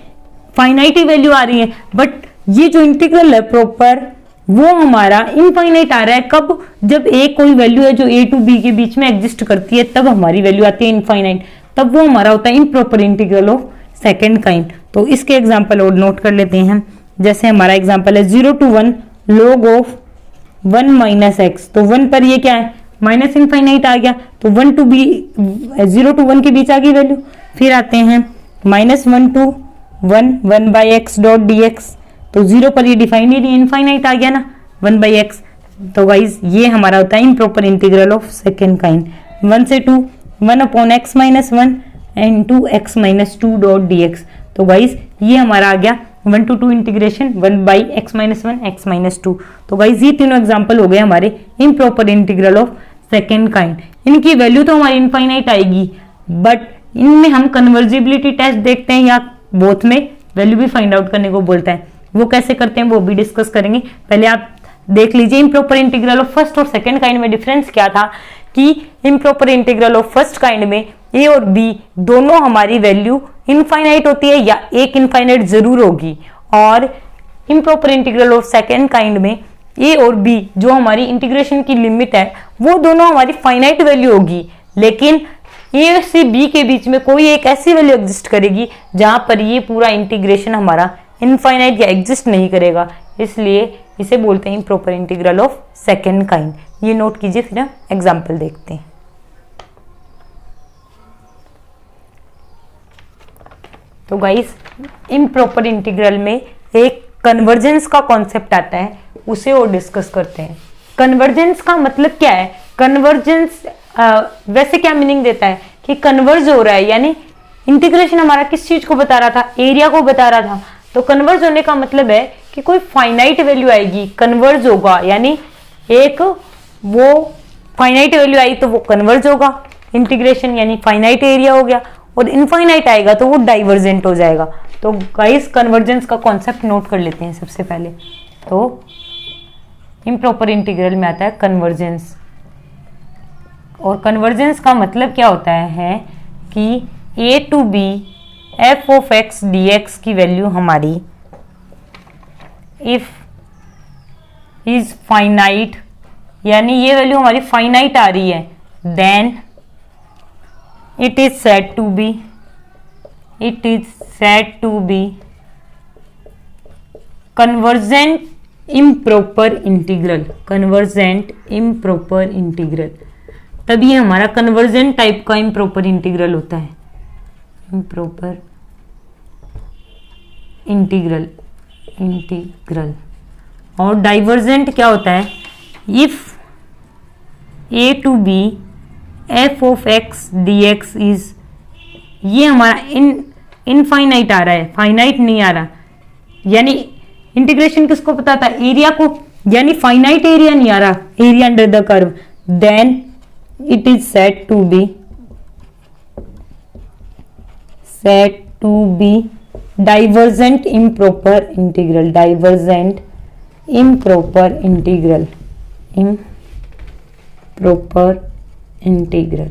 फाइनाइट ही वैल्यू आ रही है, बट ये जो इंटीग्रल है प्रॉपर वो हमारा इनफाइनाइट आ रहा है कब? जब a कोई वैल्यू है जो a to b के बीच में एग्जिस्ट करती है तब हमारी वैल्यू आती है इनफाइनाइट, तब वो हमारा होता है improper integral of second kind. तो इसके एग्जाम्पल और नोट कर लेते हैं। जैसे हमारा एग्जाम्पल है 0 to 1 log of 1 minus x. तो 1 पर ये क्या है? माइनस इनफाइनाइट आ गया, तो 1 to b 0 to 1 के बीच आ गई वैल्यू। फिर आते हैं minus 1 to 1 by x dot dx। तो 0 पर ये डिफाइन ही नहीं, इनफाइनाइट आ गया ना 1 बाई एक्स। तो गाइज ये हमारा होता है improper integral of second kind. 1 से 2 1 upon x minus 1 and 2x minus 2 dot dx। तो गाइज ये हमारा आ गया 1 to 2 integration 1 by x minus 1 x minus 2। तो गाइज ये तीनों एग्जाम्पल हो गए हमारे improper integral of second kind. इनकी वैल्यू तो हमारी इनफाइनाइट आएगी, बट इनमें हम कन्वर्जिबिलिटी टेस्ट देखते हैं या बोथ में वैल्यू भी फाइंड आउट करने को बोलता है। वो कैसे करते हैं वो भी डिस्कस करेंगे। पहले आप देख लीजिए इम्प्रॉपर इंटीग्रल ऑफ फर्स्ट और सेकेंड काइंड में डिफरेंस क्या था। कि improper integral of first kind में a और b दोनों हमारी वैल्यू इनफाइनाइट होती है या एक इनफाइनाइट जरूर होगी, और improper integral of second kind में a और b जो हमारी इंटीग्रेशन की लिमिट है वो दोनों हमारी फाइनाइट वैल्यू होगी, लेकिन a से b के बीच में कोई एक ऐसी वैल्यू एग्जिस्ट करेगी जहां पर ये पूरा इंटीग्रेशन हमारा इनफाइनाइट या एग्जिस्ट नहीं करेगा, इसलिए इसे बोलते हैं improper integral of second kind. ये नोट कीजिए, फिर हम एग्जाम्पल देखते हैं। तो गाइस इम्प्रॉपर इंटीग्रल में एक कन्वर्जेंस का कॉन्सेप्ट आता है, उसे और डिस्कस करते हैं। कन्वर्जेंस का मतलब क्या है? कन्वर्जेंस वैसे क्या मीनिंग देता है कि कन्वर्ज हो रहा है, यानी इंटीग्रेशन हमारा किस चीज को बता रहा था? एरिया को बता रहा था। तो कन्वर्ज होने का मतलब है कि कोई फाइनाइट वैल्यू आएगी, कन्वर्ज होगा, यानी एक वो फाइनाइट वैल्यू आई तो वो कन्वर्ज होगा, इंटीग्रेशन यानी फाइनाइट एरिया हो गया, और इनफाइनाइट आएगा तो वो डाइवर्जेंट हो जाएगा। तो गाइस कन्वर्जेंस का कॉन्सेप्ट नोट कर लेते हैं सबसे पहले। तो इम्प्रॉपर इंटीग्रल में आता है कन्वर्जेंस, और कन्वर्जेंस का मतलब क्या होता है कि a to b f of x dx की वैल्यू हमारी इफ इज फाइनाइट, यानी ये वैल्यू हमारी फाइनाइट आ रही है, then it is said to be convergent improper integral, convergent improper integral. तब ये हमारा कन्वर्जेंट टाइप का इम्प्रॉपर इंटीग्रल होता है, इम्प्रॉपर इंटीग्रल। और डाइवर्जेंट क्या होता है, if a to b f of x dx is, ये हमारा इनफाइनाइट आ रहा है, फाइनाइट नहीं आ रहा, यानी इंटीग्रेशन किसको बताता है, एरिया को, यानी फाइनाइट एरिया नहीं आ रहा, area under the curve, then it is said to be divergent improper integral, divergent improper integral, improper integral.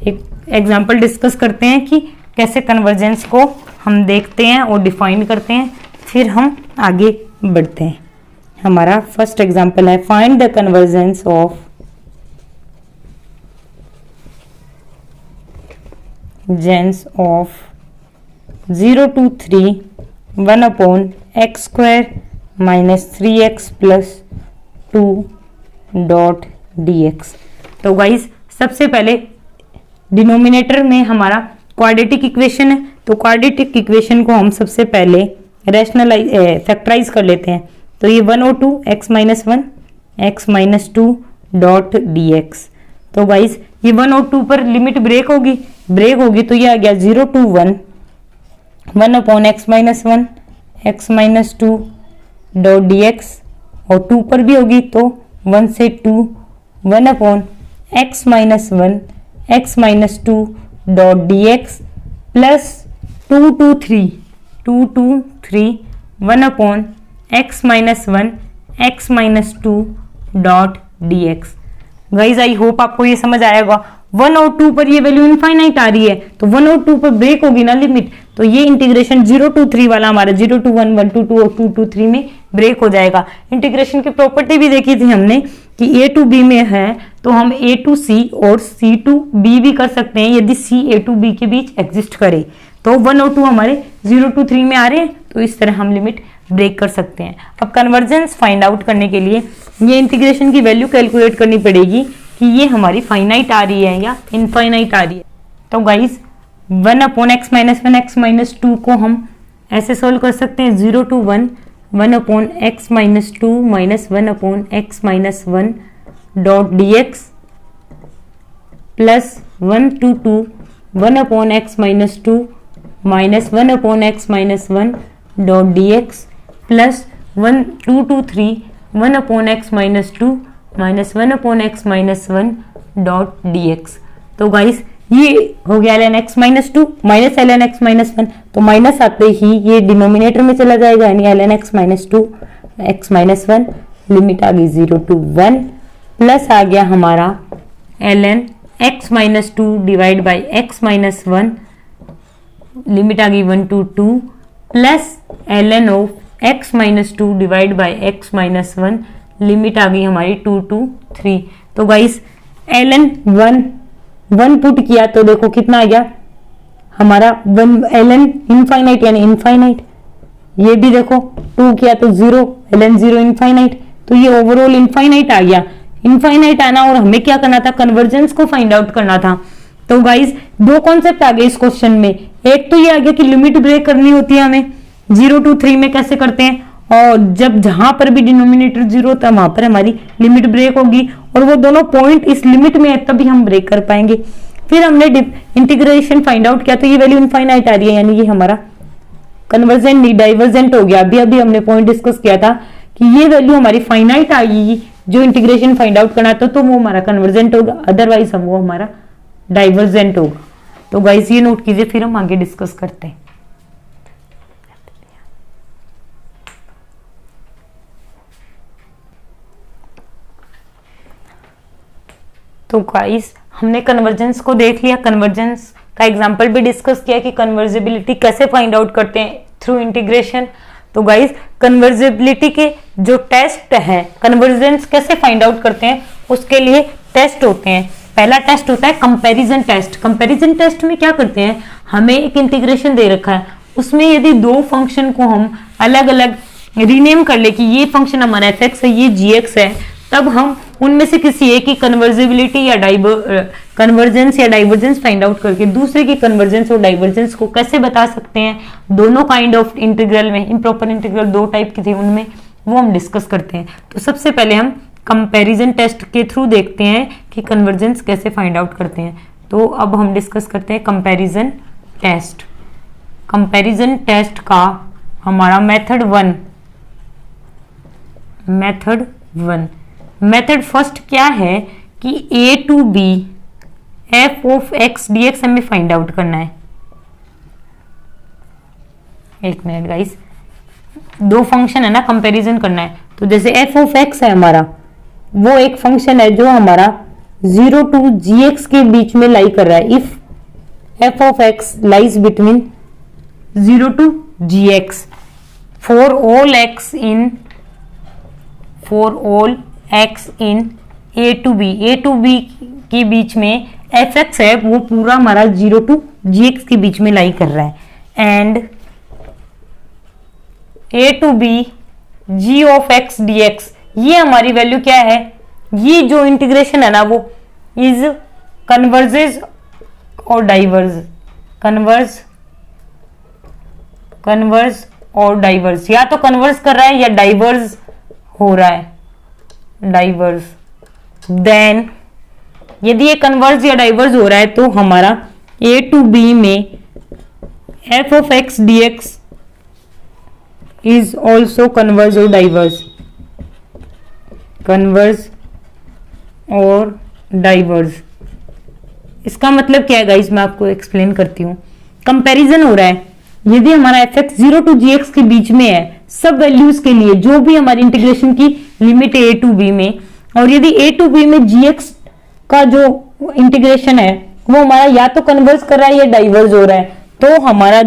एक एग्जांपल डिस्कस करते हैं कि कैसे कन्वर्जेंस को हम देखते हैं और डिफाइन करते हैं, फिर हम आगे बढ़ते हैं। हमारा फर्स्ट एग्जांपल है, फाइंड द कन्वर्जेंस ऑफ जेंस of 0 to 3 1 upon x square minus 3x plus 2 dot dx। तो गाइस सबसे पहले डिनोमिनेटर में हमारा क्वाड्रेटिक इक्वेशन है, तो क्वाड्रेटिक इक्वेशन को हम सबसे पहले रैशनलाइज फैक्टराइज कर लेते हैं। तो ये 1 और 2 x minus 1 x minus 2 dot dx। तो गाइस ये 1 और 2 पर लिमिट ब्रेक होगी तो ये आ गया 0 to 1 1 upon x minus 1 x minus 2 dot dx, और 2 पर भी होगी तो 1 से 2 1 upon x minus 1 x minus 2 dot dx plus 2 to 3 1 upon x minus 1 x minus 2 dot dx। Guys I hope आपको ये समझ आया होगा। 1 और 2 पर ये वैल्यू इनफाइनाइट आ रही है, तो 1 और 2 पर ब्रेक होगी ना लिमिट, तो ये इंटीग्रेशन 0 to 3 वाला हमारा 0 to 1 1 to 2 और 2 to 3 में ब्रेक हो जाएगा। इंटीग्रेशन की प्रॉपर्टी भी देखी थी हमने कि a to b में है तो हम a to c और c to b भी कर सकते हैं यदि c a to b के बीच एग्जिस्ट करे। तो 1 और 2 हमारे 0 to 3 में आ रहे हैं, तो इस तरह हम लिमिट ब्रेक कर सकते हैं। अब कन्वर्जेंस फाइंड आउट करने के लिए ये इंटीग्रेशन की वैल्यू कैलकुलेट करनी पड़ेगी कि ये हमारी फाइनाइट आ रही है या इनफाइनाइट आ रही है। तो guys 1 upon x minus 1 x minus 2 को हम ऐसे सोल्व कर सकते हैं 0 to 1 1 upon x minus 2 minus 1 upon x minus 1 dot dx plus 1 to 2 1 upon x minus 2 minus 1 upon x minus 1 dot dx plus 1 2 to 3 1 upon x minus 2 minus 1 upon x minus 1 dot dx। तो guys ये हो गया ln x minus 2 minus ln x minus 1, तो minus आते ही ये denominator में चला जाएगा, यानी ln x minus 2 x minus 1 limit आ गई 0 to 1 प्लस आ गया हमारा ln x minus 2 divide by x minus 1 limit आ गई 1 to 2 plus ln of x minus 2 divide by x minus 1 limit आ गई हमारी 2 to 3। तो गाइस ln 1 पुट किया तो देखो कितना आ गया हमारा 1 ln इनफाइनाइट यानी इनफाइनाइट, ये भी देखो 2 किया तो 0 ln 0 इनफाइनाइट, तो ये ओवरऑल इनफाइनाइट आ गया। इनफाइनाइट आना और हमें क्या करना था, कन्वर्जेंस को फाइंड आउट करना था। तो गाइस दो कॉन्सेप्ट आ गए इस क्वेश्चन में, एक तो ये आ गया कि लिमिट ब्रेक करनी होती है हमें 0 to 3 में कैसे करते हैं, और जब जहां पर भी डिनोमिनेटर 0 होता है वहां पर हमारी लिमिट ब्रेक होगी, और वो दोनों पॉइंट इस लिमिट में है तभी हम ब्रेक कर पाएंगे। फिर हमने इंटीग्रेशन फाइंड आउट किया तो ये वैल्यू इनफाइनाइट आ रही है, यानी ये हमारा कन्वर्जेंट नहीं डाइवर्जेंट हो गया। अभी हमने पॉइंट डिस्कस किया था कि ये वैल्यू हमारी फाइनाइट आएगी जो इंटीग्रेशन फाइंड आउट करना था तो वो हमारा कन्वर्जेंट होगा, अदरवाइज हम वो हमारा डाइवर्जेंट होगा। तो गाइस ये नोट कीजिए, फिर हम आगे डिस्कस करते हैं। तो गाइस हमने कन्वर्जेंस को देख लिया, कन्वर्जेंस का एग्जांपल भी डिस्कस किया कि कन्वर्जिबिलिटी कैसे फाइंड आउट करते हैं थ्रू इंटीग्रेशन। तो गाइस कन्वर्जिबिलिटी के जो टेस्ट हैं, कन्वर्जेंस कैसे फाइंड आउट करते हैं उसके लिए टेस्ट होते हैं। पहला टेस्ट होता है कंपैरिजन टेस्ट। कंपैरिजन टेस्ट में क्या करते हैं, हमें एक इंटीग्रेशन दे रखा है, उसमें यदि दो फंक्शन को हम अलग अलग रीनेम कर ले कि ये फंक्शन हमारा एफ है, ये जी है, तब हम उनमें से किसी एक की कन्वर्जिबिलिटी या कन्वर्जेंस या डाइवर्जेंस फाइंड आउट करके दूसरे की कन्वर्जेंस और डाइवर्जेंस को कैसे बता सकते हैं। दोनों काइंड ऑफ इंटीग्रल में, इम्प्रॉपर इंटीग्रल दो टाइप की थी उनमें, वो हम डिस्कस करते हैं। तो सबसे पहले हम कंपैरिजन टेस्ट के थ्रू देखते हैं कि कन्वर्जेंस कैसे फाइंड आउट करते हैं। तो अब हम डिस्कस करते हैं कंपैरिजन टेस्ट। कंपैरिजन टेस्ट का हमारा मेथड मेथड फर्स्ट क्या है कि a to b f of x dx हमें फाइंड आउट करना है। एक मिनट गाइस, दो फंक्शन है ना, कंपैरिजन करना है। तो जैसे f ऑफ x है हमारा, वो एक फंक्शन है जो हमारा 0 टू gx के बीच में लाई कर रहा है। If f of x lies between 0 to gx for all x in a to b के बीच में fx है, वो पूरा हमारा 0 टू gx के बीच में लाई कर रहा है। And a to b g of x dx, ये हमारी वैल्यू क्या है, ये जो इंटीग्रेशन है ना वो इज कन्वर्जेज और डाइवर्ज, कन्वर्ज और डाइवर्ज, या तो कन्वर्ज कर रहा है या डाइवर्ज हो रहा है, डाइवर्ज। देन यदि ये कन्वर्ज या डाइवर्ज हो रहा है तो हमारा a टू b में f of x dx is also converge और डाइवर्ज, कन्वर्ज और डाइवर्ज। इसका मतलब क्या है गाइस, मैं आपको एक्सप्लेन करती हूँ। कंपैरिजन हो रहा है, यदि हमारा fx 0 टू gx के बीच में है सब वैल्यूज के लिए, जो भी हमारी इंटीग्रेशन की लिमिट है a टू b में, और यदि a टू b में gx का जो इंटीग्रेशन है वो हमारा या तो कन्वर्ज कर रहा है या डाइवर्ज हो रहा है, तो हमारा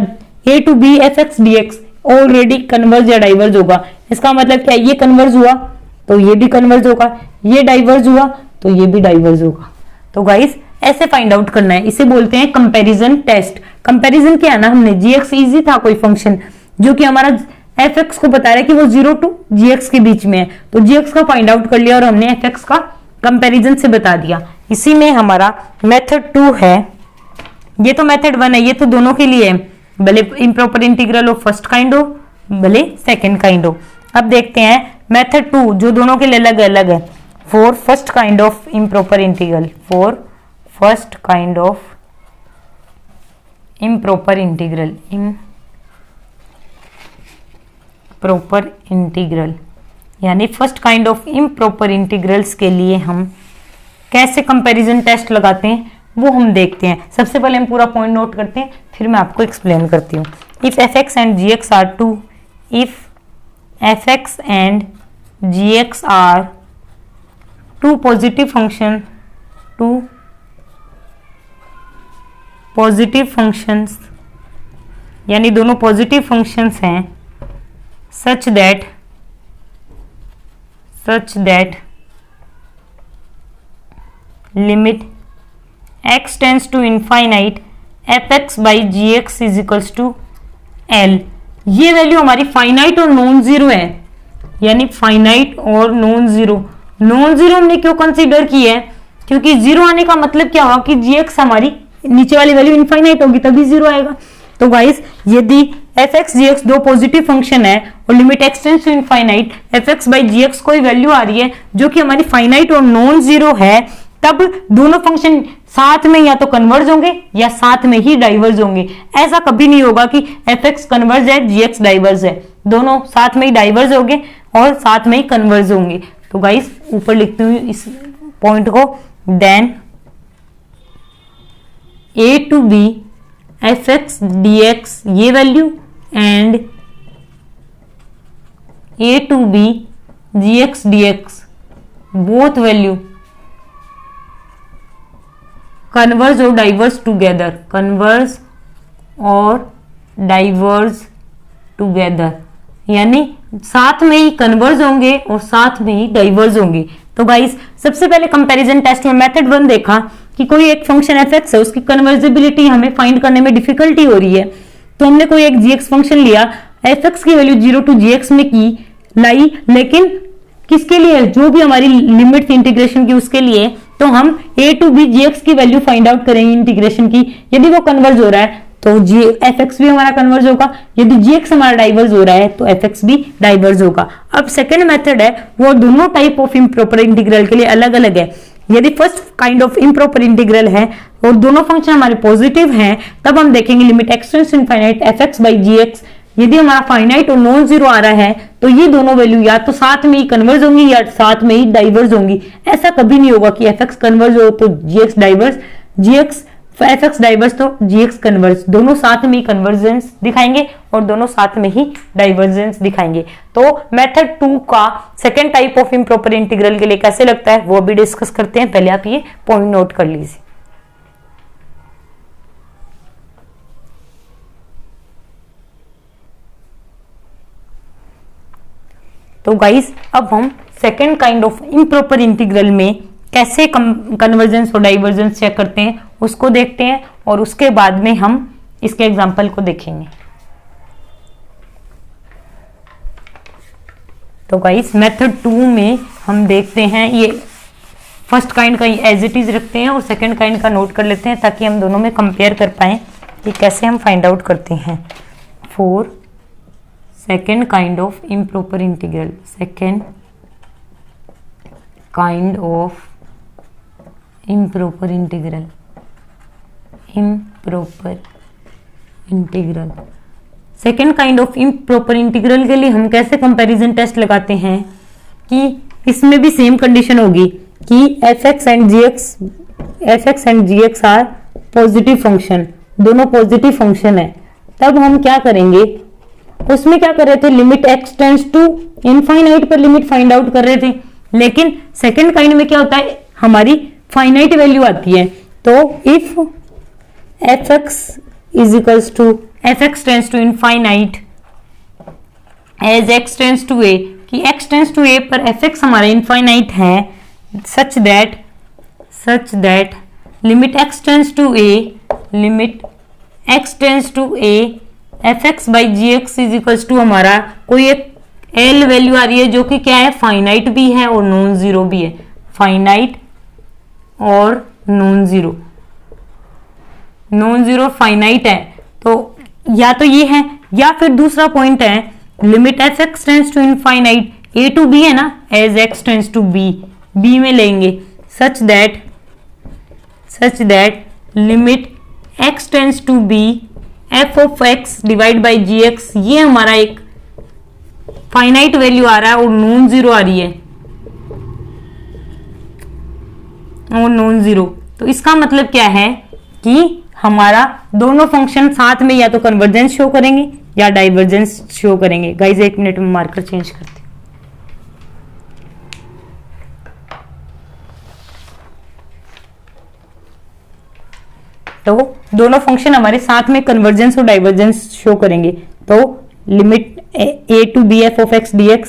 a to b fx dx already converge या डाइवर्ज होगा। इसका मतलब क्या है, ये कन्वर्ज हुआ तो ये भी कन्वर्ज होगा, ये डाइवर्ज हुआ तो ये भी डाइवर्ज होगा। तो गाइस ऐसे फाइंड आउट करना है, इसे बोलते हैं कंपैरिजन टेस्ट। कंपैरिजन क्या है ना, हमने gx इजी था कोई फंक्शन जो कि हमारा fx को बता रहा है कि वो 0 टू gx के बीच में है, तो gx का फाइंड आउट कर लिया और हमने fx का कंपैरिजन से बता दिया। इसी में हमारा मेथड 2 है, ये तो मेथड 1 है, ये तो दोनों के लिए है, भले इम्प्रॉपर इंटीग्रल हो फर्स्ट काइंड हो भले सेकंड काइंड हो। अब देखते हैं मेथड 2 जो दोनों के लिए अलग अलग है। For first kind of improper integral, for first kind of improper integral, improper integral यानी first kind of improper integrals के लिए हम कैसे कंपैरिजन टेस्ट लगाते हैं वो हम देखते हैं। सबसे पहले हम पूरा पॉइंट नोट करते हैं, फिर मैं आपको एक्सप्लेन करती हूँ। If fx and gx are two, if fx and gx are two positive function, two positive functions यानी दोनों पॉजिटिव फंक्शंस हैं, such that limit x tends to infinite fx by gx is equals to l। ये value हमारी finite और non zero है, यानी finite और non zero. Non zero हमने क्यों कंसीडर की है, क्योंकि जीरो आने का मतलब क्या होगा कि gx हमारी नीचे वाली वैल्यू इनफाइनाइट होगी तभी जीरो आएगा। तो गाइस यदि fx gx दो पॉजिटिव फंक्शन है और limit x tends to infinite fx by gx कोई वैल्यू आ रही है जो कि हमारी फाइनाइट और नॉन जीरो है, तब दोनों फंक्शन साथ में या तो कन्वर्ज होंगे या साथ में ही डाइवर्ज होंगे। ऐसा कभी नहीं होगा कि fx कन्वर्ज है gx डाइवर्ज है, दोनों साथ में ही डाइवर्ज होंगे और साथ में ही कन्वर्ज होंगे। तो गाइस ऊपर लिखती हूँ इस पॉइंट को, then a to b fx dx ये वैल्यू and a to b gx dx both value converge और डाइवर्स टुगेदर, कन्वर्ज और डाइवर्स टुगेदर, यानी साथ में ही कन्वर्ज होंगे और साथ में ही डाइवर्ज होंगे। तो गाइस सबसे पहले कंपैरिजन टेस्ट में मेथड 1 देखा कि कोई एक फंक्शन एफ है, उसकी कन्वर्जिबिलिटी हमें फाइंड करने में डिफिकल्टी हो रही है, तो हमने कोई एक जी फंक्शन लिया, एफ की वैल्यू 0 to gx में की लाई, लेकिन किसके लिए, जो भी हमारी लिमिट थी इंटीग्रेशन की उसके लिए, तो हम a to b gx की वैल्यू फाइंड आउट करेंगे इंटीग्रेशन की। यदि वो कन्वर्ज हो रहा है तो fx भी हमारा कन्वर्ज होगा, यदि gx हमारा डाइवर्ज हो रहा है तो fx भी डाइवर्ज होगा। अब सेकंड मेथड है वो दोनों टाइप ऑफ इम्प्रॉपर इंटीग्रल के लिए अलग अलग है। यदि first kind of improper integral है और दोनों फंक्शन हमारे पॉजिटिव हैं, तब हम देखेंगे limit x tends to infinite fx by gx। यदि हमारा फाइनाइट और नॉन जीरो आ रहा है तो ये दोनों वैल्यू या तो साथ में ही कन्वर्ज होंगी या साथ में ही डाइवर्ज होंगी। ऐसा कभी नहीं होगा कि fx कन्वर्ज हो तो gx डाइवर्स, fx डाइवर्स तो gx कन्वर्ज, दोनों साथ में ही कन्वर्जेंस दिखाएंगे और दोनों साथ में ही डाइवर्जेंस दिखाएंगे। तो मेथड 2 का second type of improper integral के लिए कैसे लगता है वो भी डिस्कस करते हैं। पहले आप ये पॉइंट नोट कर लीजिए। तो गाइस अब हम second kind of improper integral में कैसे कन्वर्जेंस और डाइवर्जेंस चेक करते हैं उसको देखते हैं और उसके बाद में हम इसके एग्जांपल को देखेंगे। तो गाइस मेथड 2 में हम देखते हैं, ये फर्स्ट काइंड का एज इट इज रखते हैं और सेकेंड काइंड का नोट कर लेते हैं ताकि हम दोनों में कंपेयर कर पाएं कि कैसे हम फाइंड आउट करते हैं। For second kind of improper integral, second kind of improper integral, second kind of improper integral के लिए हम कैसे कंपैरिजन टेस्ट लगाते हैं कि इसमें भी सेम कंडीशन होगी कि fx and gx are positive function, दोनों पॉजिटिव फंक्शन है। तब हम क्या करेंगे, उसमें क्या कर रहे थे, limit x tends to infinite पर लिमिट फाइंड आउट कर रहे थे, लेकिन सेकेंड काइंड में क्या होता है, हमारी फाइनाइट वैल्यू आती है। तो if fx is equals to fx tends to infinite as x tends to a, कि x टेंड्स टू a पर fx हमारा इनफाइनाइट है, such that limit x tends to a fx by gx is equals to हमारा कोई एक l value आ रही है जो कि क्या है, फाइनाइट भी है और नॉन जीरो भी है, फाइनाइट और नॉन जीरो फाइनाइट है। तो या तो ये है या फिर दूसरा पॉइंट है limit fx tends to infinite a to b है ना, as x tends to b में लेंगे such that limit x tends to b f of x divide by gx, ये हमारा एक फाइनाइट वैल्यू आ रहा है और नॉन जीरो आ रही है और नॉन जीरो। तो इसका मतलब क्या है कि हमारा दोनों फंक्शन साथ में या तो कन्वर्जेंस शो करेंगे या डाइवर्जेंस शो करेंगे। गाइस 1 मिनट में मार्कर चेंज करते हैं। तो दोनों फंक्शन हमारे साथ में कन्वर्जेंस और डाइवर्जेंस शो करेंगे। तो limit a to b f of x dx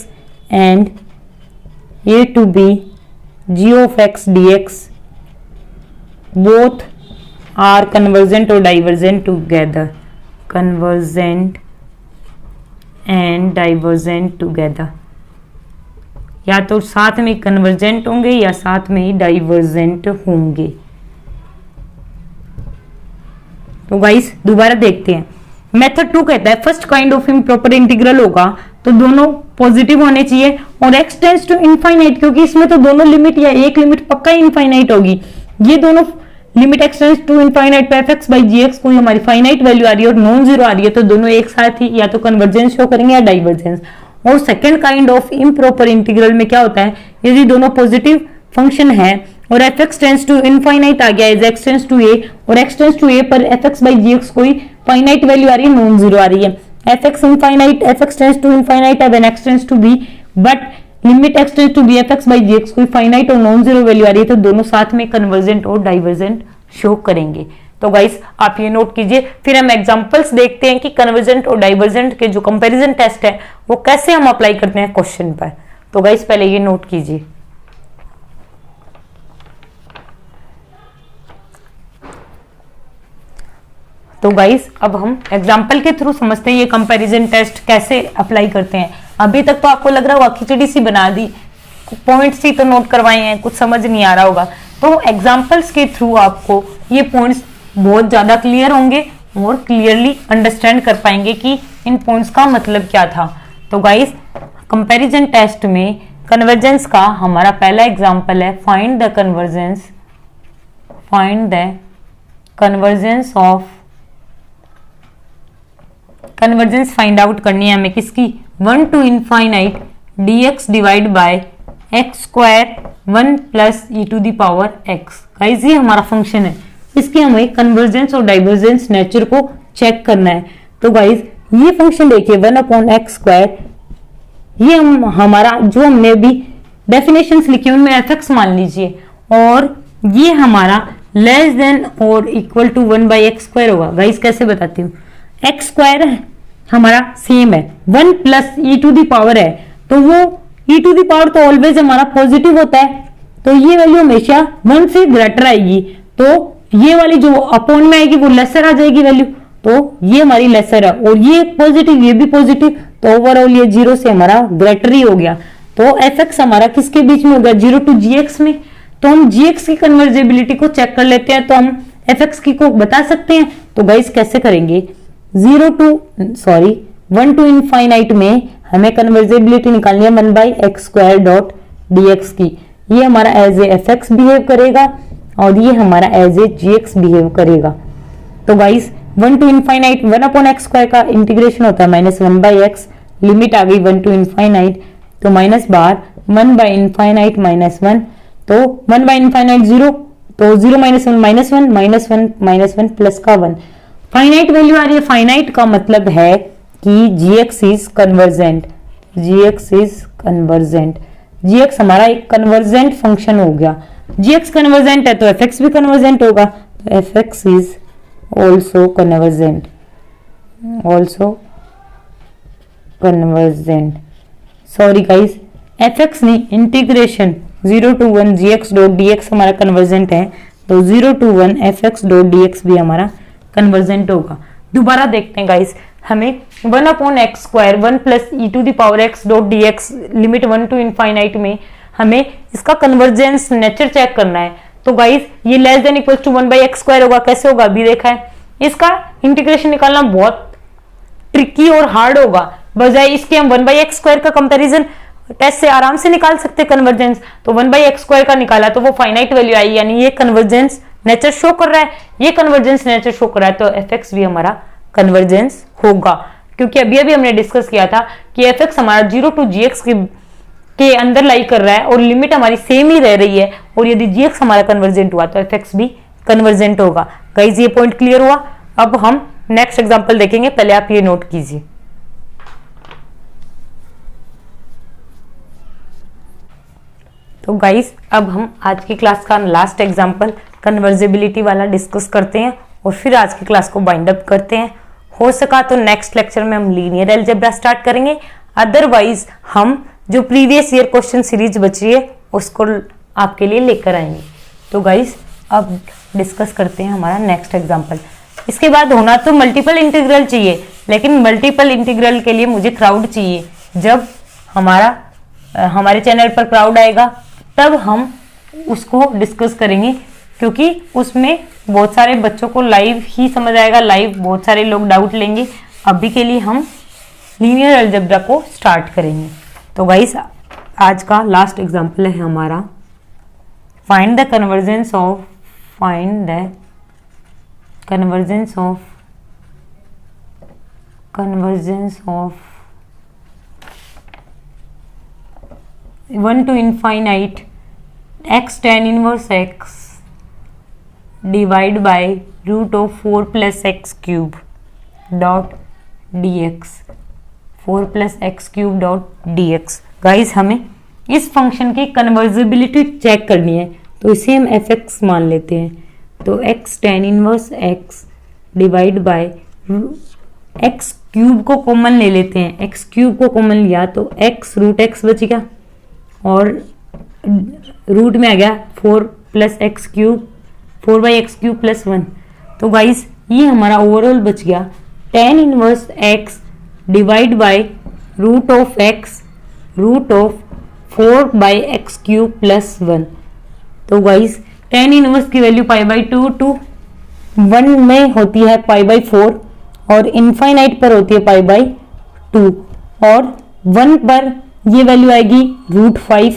and a to b g of x dx both are convergent और divergent together, convergent and divergent together, या तो साथ में कन्वर्जेंट होंगे या साथ में ही डाइवर्जेंट होंगे। तो गाइस दोबारा देखते हैं। मेथड 2 कहता है first kind of improper integral होगा तो दोनों पॉजिटिव होने चाहिए और x टेंड्स टू इनफाइनाइट, क्योंकि इसमें तो दोनों लिमिट या एक लिमिट पक्का इनफाइनाइट होगी। ये दोनों limit x tends to infinite पे fx बाई gx कोई हमारी फाइनाइट वैल्यू आ रही है और नॉन जीरो आ रही है, तो दोनों एक साथ ही या तो कन्वर्जेंस शो करेंगे या डाइवर्जेंस। और second kind of improper integral में क्या होता है, यदि दोनों पॉजिटिव फंक्शन है और f x tends to infinite आ गया as x tends to a, और एक्स टेंस टू ए पर f x by g x कोई फाइनाइट वैल्यू आ रही है, नॉन जीरो आ रही है। F x infinite, f x tends to infinite है when x tends to b, but limit x tends to b f x by g x कोई finite और नॉन जीरो वैल्यू आ रही है, तो दोनों साथ में कन्वर्जेंट और डाइवर्जेंट शो करेंगे। तो गाइस आप ये नोट कीजिए, फिर हम एग्जांपल्स देखते हैं कि कन्वर्जेंट और डाइवर्जेंट के जो कंपैरिजन टेस्ट है वो कैसे हम अप्लाई करते हैं क्वेश्चन पर। तो गाइस पहले ये नोट कीजिए। तो गाइस अब हम एग्जांपल के थ्रू समझते हैं ये कंपैरिजन टेस्ट कैसे अप्लाई करते हैं। अभी तक तो आपको लग रहा होगा खिचड़ी सी बना दी, पॉइंट्स ही तो नोट करवाए हैं, कुछ समझ नहीं आ रहा होगा। तो एग्जांपल्स के थ्रू आपको ये पॉइंट्स बहुत ज्यादा क्लियर होंगे और क्लियरली अंडरस्टैंड कर पाएंगे कि इन पॉइंट्स का मतलब क्या था। तो गाइस कंपैरिजन टेस्ट में कन्वर्जेंस का हमारा पहला एग्जांपल है find the convergence of convergence find out करनी है हमें किसकी, 1 to infinite dx divide by x square 1 plus e to the power x. Guys ये हमारा फंक्शन है, इसके हमें कन्वर्जेंस और डाइवर्जेंस नेचर को चेक करना है। तो गाइस ये फंक्शन देखिए 1 अपॉन एक्स स्क्वायर, ये हमारा जो हमने भी डेफिनेशंस लिखी उनमें एफ एक्स मान लीजिए, और ये हमारा लेस देन और equal to 1 by x square होगा। गाइस कैसे बताती हूँ, एक्स स्क्वायर हमारा सेम है, 1 plus e to the power है, तो वो ई टू दी पावर तो ऑलवेज हमारा पॉजिटिव होता है, तो ये वैल्यू हमेशा 1 से ग्रेटर आएगी, तो ये वाली जो अपॉन में आएगी वो लेसर आ जाएगी वैल्यू, तो ये हमारी लेसर है, और ये पॉजिटिव ये भी पॉजिटिव, तो ओवरऑल ये 0 से हमारा ग्रेटर ही हो गया। तो एफ एक्स हमारा किसके बीच में हो गया, 0 टू जी एक्स में। तो हम जी एक्स की कन्वर्जेबिलिटी को चेक कर लेते हैं, तो हम एफ एक्स की को बता सकते हैं। तो गाइस कैसे करेंगे, 1 टू इनफाइनाइट में हमें कन्वर्जेबिलिटी निकालनी है 1 by x square dot d x की। ये हमारा as a f x behave करेगा और ये हमारा as a g x behave करेगा। तो guys 1 to infinite 1 upon x square का इंटीग्रेशन होता है -1 बाई एक्स, लिमिट आ गई 1 टू इनफाइनाइट, तो माइनस बाहर 1 बाई इनफाइनाइट -1, तो 1 बाई इनफाइनाइट 0, तो 0 माइनस 1 -1 -1 प्लस का 1, फाइनाइट वैल्यू आ रही है। फाइनाइट का मतलब है कि जीएक्स इज कन्वर्जेंट, जीएक्स हमारा एक कन्वर्जेंट फंक्शन हो गया। जीएक्स कन्वर्जेंट है तो एफएक्स भी कन्वर्जेंट होगा, तो f x is also convergent, sorry guys, f x नहीं, integration 0 to 1 g x dot d x हमारा कन्वर्जेंट है, तो 0 to 1 एफएक्स डॉट डीएक्स भी हमारा कन्वर्जेंट होगा। दोबारा देखते हैं गाइस, हमें 1 upon x square 1 plus e to the power x dot d x limit 1 to infinite में हमें इसका कन्वर्जेंस नेचर चेक करना है। तो गाइस ये less than equal to 1 by x square होगा, कैसे होगा अभी देखा है। इसका इंटीग्रेशन निकालना बहुत ट्रिकी और हार्ड होगा, बजाय इसके हम 1 बाई एक्स स्क्वायर का कंपेरिजन टेस्ट से आराम से निकाल सकते कन्वर्जेंस। तो 1 बाई एक्स स्क्वायर का निकाला तो वो फाइनाइट वैल्यू आई, यानी ये कन्वर्जेंस नेचर शो कर रहा है, ये कन्वर्जेंस नेचर शो कर रहा है, तो एफएक्स भी हमारा कन्वर्जेंस होगा, क्योंकि अभी अभी हमने डिस्कस किया था कि एफएक्स हमारा 0 टू जीएक्स के अंदर लाई कर रहा है और लिमिट हमारी सेम ही रह रही है, और यदि जीएक्स हमारा कन्वर्जेंट हुआ तो एफएक्स भी कन्वर्जेंट होगा। गाइस ये पॉइंट क्लियर हुआ। अब हम नेक्स्ट एग्जांपल देखेंगे, पहले आप ये नोट कीजिए। तो गाइस अब हम आज की क्लास का लास्ट एग्जांपल कन्वर्जेबिलिटी वाला डिस्कस करते हैं और फिर आज की क्लास को बाइंड अप करते हैं। हो सका तो नेक्स्ट लेक्चर में हम लीनियर अलजेब्रा स्टार्ट करेंगे, अदरवाइज हम जो प्रीवियस ईयर क्वेश्चन सीरीज बची है उसको आपके लिए लेकर आएंगे। तो गाइस अब डिस्कस करते हैं हमारा नेक्स्ट एग्जांपल। इसके बाद होना तो मल्टीपल इंटीग्रल चाहिए, लेकिन मल्टीपल इंटीग्रल के लिए मुझे क्राउड चाहिए। जब हमारे चैनल पर क्राउड आएगा तब हम उसको डिस्कस करेंगे, क्योंकि उसमें बहुत सारे बच्चों को लाइव ही समझ आएगा, लाइव बहुत सारे लोग डाउट लेंगे। अभी के लिए हम लीनियर अलजेब्रा को स्टार्ट करेंगे। तो गाइस आज का लास्ट एग्जांपल है हमारा find the convergence of 1 to infinite x tan inverse x divide by root of 4 plus x cube dot d x, 4 plus x cube dot d x. Guys हमें इस function की कन्वर्जिबिलिटी check करनी है, तो इसे हम एफ एक्स मान लेते हैं। तो x ten inverse x divide by x cube को कॉमन ले लेते हैं, एक्स क्यूब को कॉमन लिया तो एक्स रूट एक्स बच गया और रूट में आ गया 4 plus x cube, 4 by x cube plus 1। तो गाइस ये हमारा ओवरऑल बच गया tan inverse x divide by root of x root of 4 by x cube plus 1। तो गाइस टेन इनवर्स की वैल्यू पाई बाई 2 टू 1 में होती है पाई बाई 4 और इनफाइनाइट पर होती है पाई बाई 2 और 1 पर ये वैल्यू आएगी रूट 5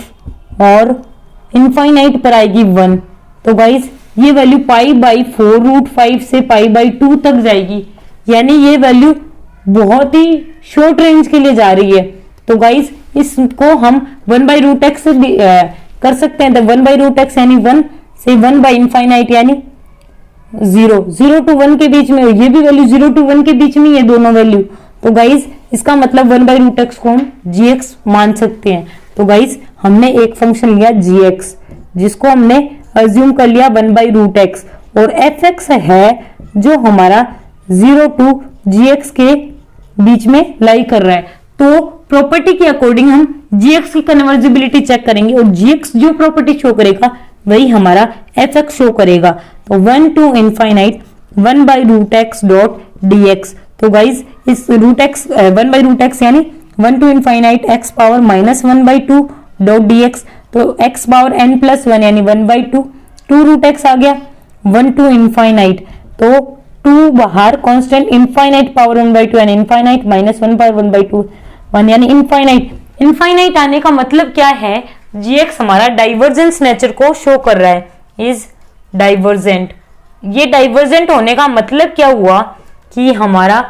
और इनफाइनाइट पर आएगी 1। तो गाइस ये वैल्यू पाई बाई 4 रूट 5 से पाई बाई 2 तक जाएगी, यानी ये वैल्यू बहुत ही शॉर्ट रेंज के लिए जा रही है। तो गाइस इसको हम 1 बाई रूट एक्स कर सकते हैं। तो 1 बाई रूट एक्स यानी 1 से 1 बाई इनफाइनाइट यानी 0, 0 टू 1 के बीच में, ये भी वैल्यू 0 टू 1 के बीच में ये दोनों वैल्यू। तो गाइस इसका मतलब 1 बाई रूट एक्स को हम जी एक्स मान सकते हैं। तो गाइस हमने एक फंक्शन लिया जी एक्स जिसको हमने अज्यूम कर लिया 1 बाई रूट एक्स और एफ एक्स है जो हमारा 0 टू जी एक्स के बीच में लाई कर रहा है। तो प्रॉपर्टी के अकॉर्डिंग हम gx की कन्वर्जिबिलिटी चेक करेंगे और gx जो प्रॉपर्टी शो करेगा वही हमारा fx शो करेगा। तो 1 to infinite 1 by root x dot d x. तो गाइज इस root x 1 by root x यानी 1 to infinite x power minus 1 by 2 dot d x. तो एक्स पावर n प्लस 1 यानी 1 बाई 2, 2 रूट एक्स आ गया 1 to infinite. तो 2 बाहर constant, infinite power 1 by 2 यानी इनफाइनाइट माइनस 1 पावर 1 बाई 2 1 यानी infinite. Infinite आने का मतलब क्या है, gx हमारा डाइवर्जेंस नेचर को शो कर रहा है, इज डाइवर्जेंट। ये डाइवर्जेंट होने का मतलब क्या हुआ कि हमारा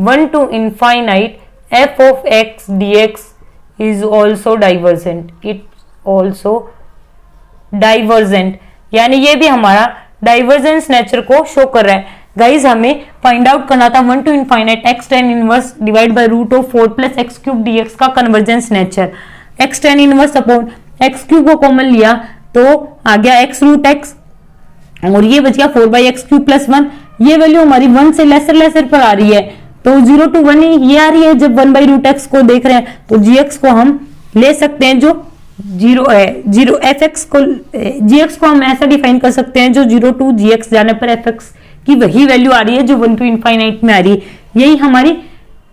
1 to infinite f of x dx is also divergent, it also divergent, यानी ये भी हमारा डाइवर्जेंस नेचर को शो कर रहा है। गाइज हमें फाइंड आउट करना था 1 to infinite x ten inverse divide by root of 4 plus x cube d x का convergence nature. X ten inverse upon x cube को कॉमन लिया तो आ गया एक्स रूट एक्स और ये बच गया 4 बाई एक्स क्यूब प्लस 1। ये वैल्यू हमारी 1 से लेसर पर आ रही है, तो 0 टू 1 ये आ रही है। जब 1 बाई रूट एक्स को देख रहे हैं तो जीएक्स को हम ले सकते हैं जो 0 है, 0 एफ एक्स को जीएक्स को हम ऐसा डिफाइन कर सकते हैं जो 0 टू जीएक्स जाने पर एफ एक्स की वही वैल्यू आ रही है जो 1 टू इनफाइनाइट में आ रही है। यही हमारी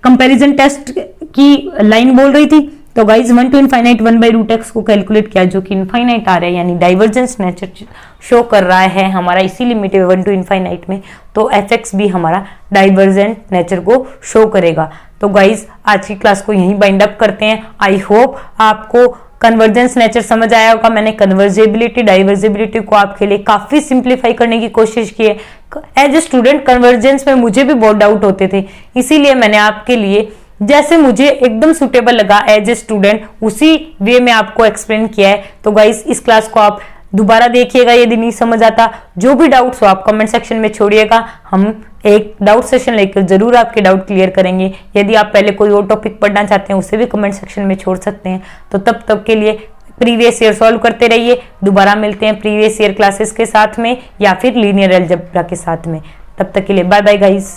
कंपैरिजन टेस्ट की लाइन बोल रही थी। तो guys 1 to infinite 1 by root x को कैलकुलेट किया जो कि इनफाइनाइट आ रहा है, यानी डाइवर्जेंस नेचर शो कर रहा है हमारा, इसी लिमिट है 1 टू इनफाइनाइट में। तो एफ एक्स भी हमारा डाइवर्जेंट नेचर को शो करेगा। तो गाइज आज की क्लास को यहीं बाइंड अप करते हैं। आई होप आपको कन्वर्जेंस नेचर समझ आया होगा। मैंने कन्वर्जेबिलिटी डाइवर्जिबिलिटी को आपके लिए काफी सिंप्लीफाई करने की कोशिश की है। एज ए स्टूडेंट कन्वर्जेंस में मुझे भी बहुत डाउट होते थे, इसीलिए मैंने आपके लिए जैसे मुझे एकदम सुटेबल लगा एज ए स्टूडेंट उसी वे में आपको एक्सप्लेन किया है। तो गाइस इस क्लास को आप दोबारा देखिएगा यदि नहीं समझ आता। जो भी डाउट्स हो आप कमेंट सेक्शन में छोड़िएगा, हम एक डाउट सेशन लेकर जरूर आपके डाउट क्लियर करेंगे। यदि आप पहले कोई और टॉपिक पढ़ना चाहते हैं उसे भी कमेंट सेक्शन में छोड़ सकते हैं। तो तब तक के लिए प्रीवियस ईयर सॉल्व करते रहिए। दोबारा मिलते हैं प्रीवियस ईयर क्लासेस के साथ में या फिर लीनियर अलजेब्रा के साथ में। तब तक के लिए बाय बाय गाइस।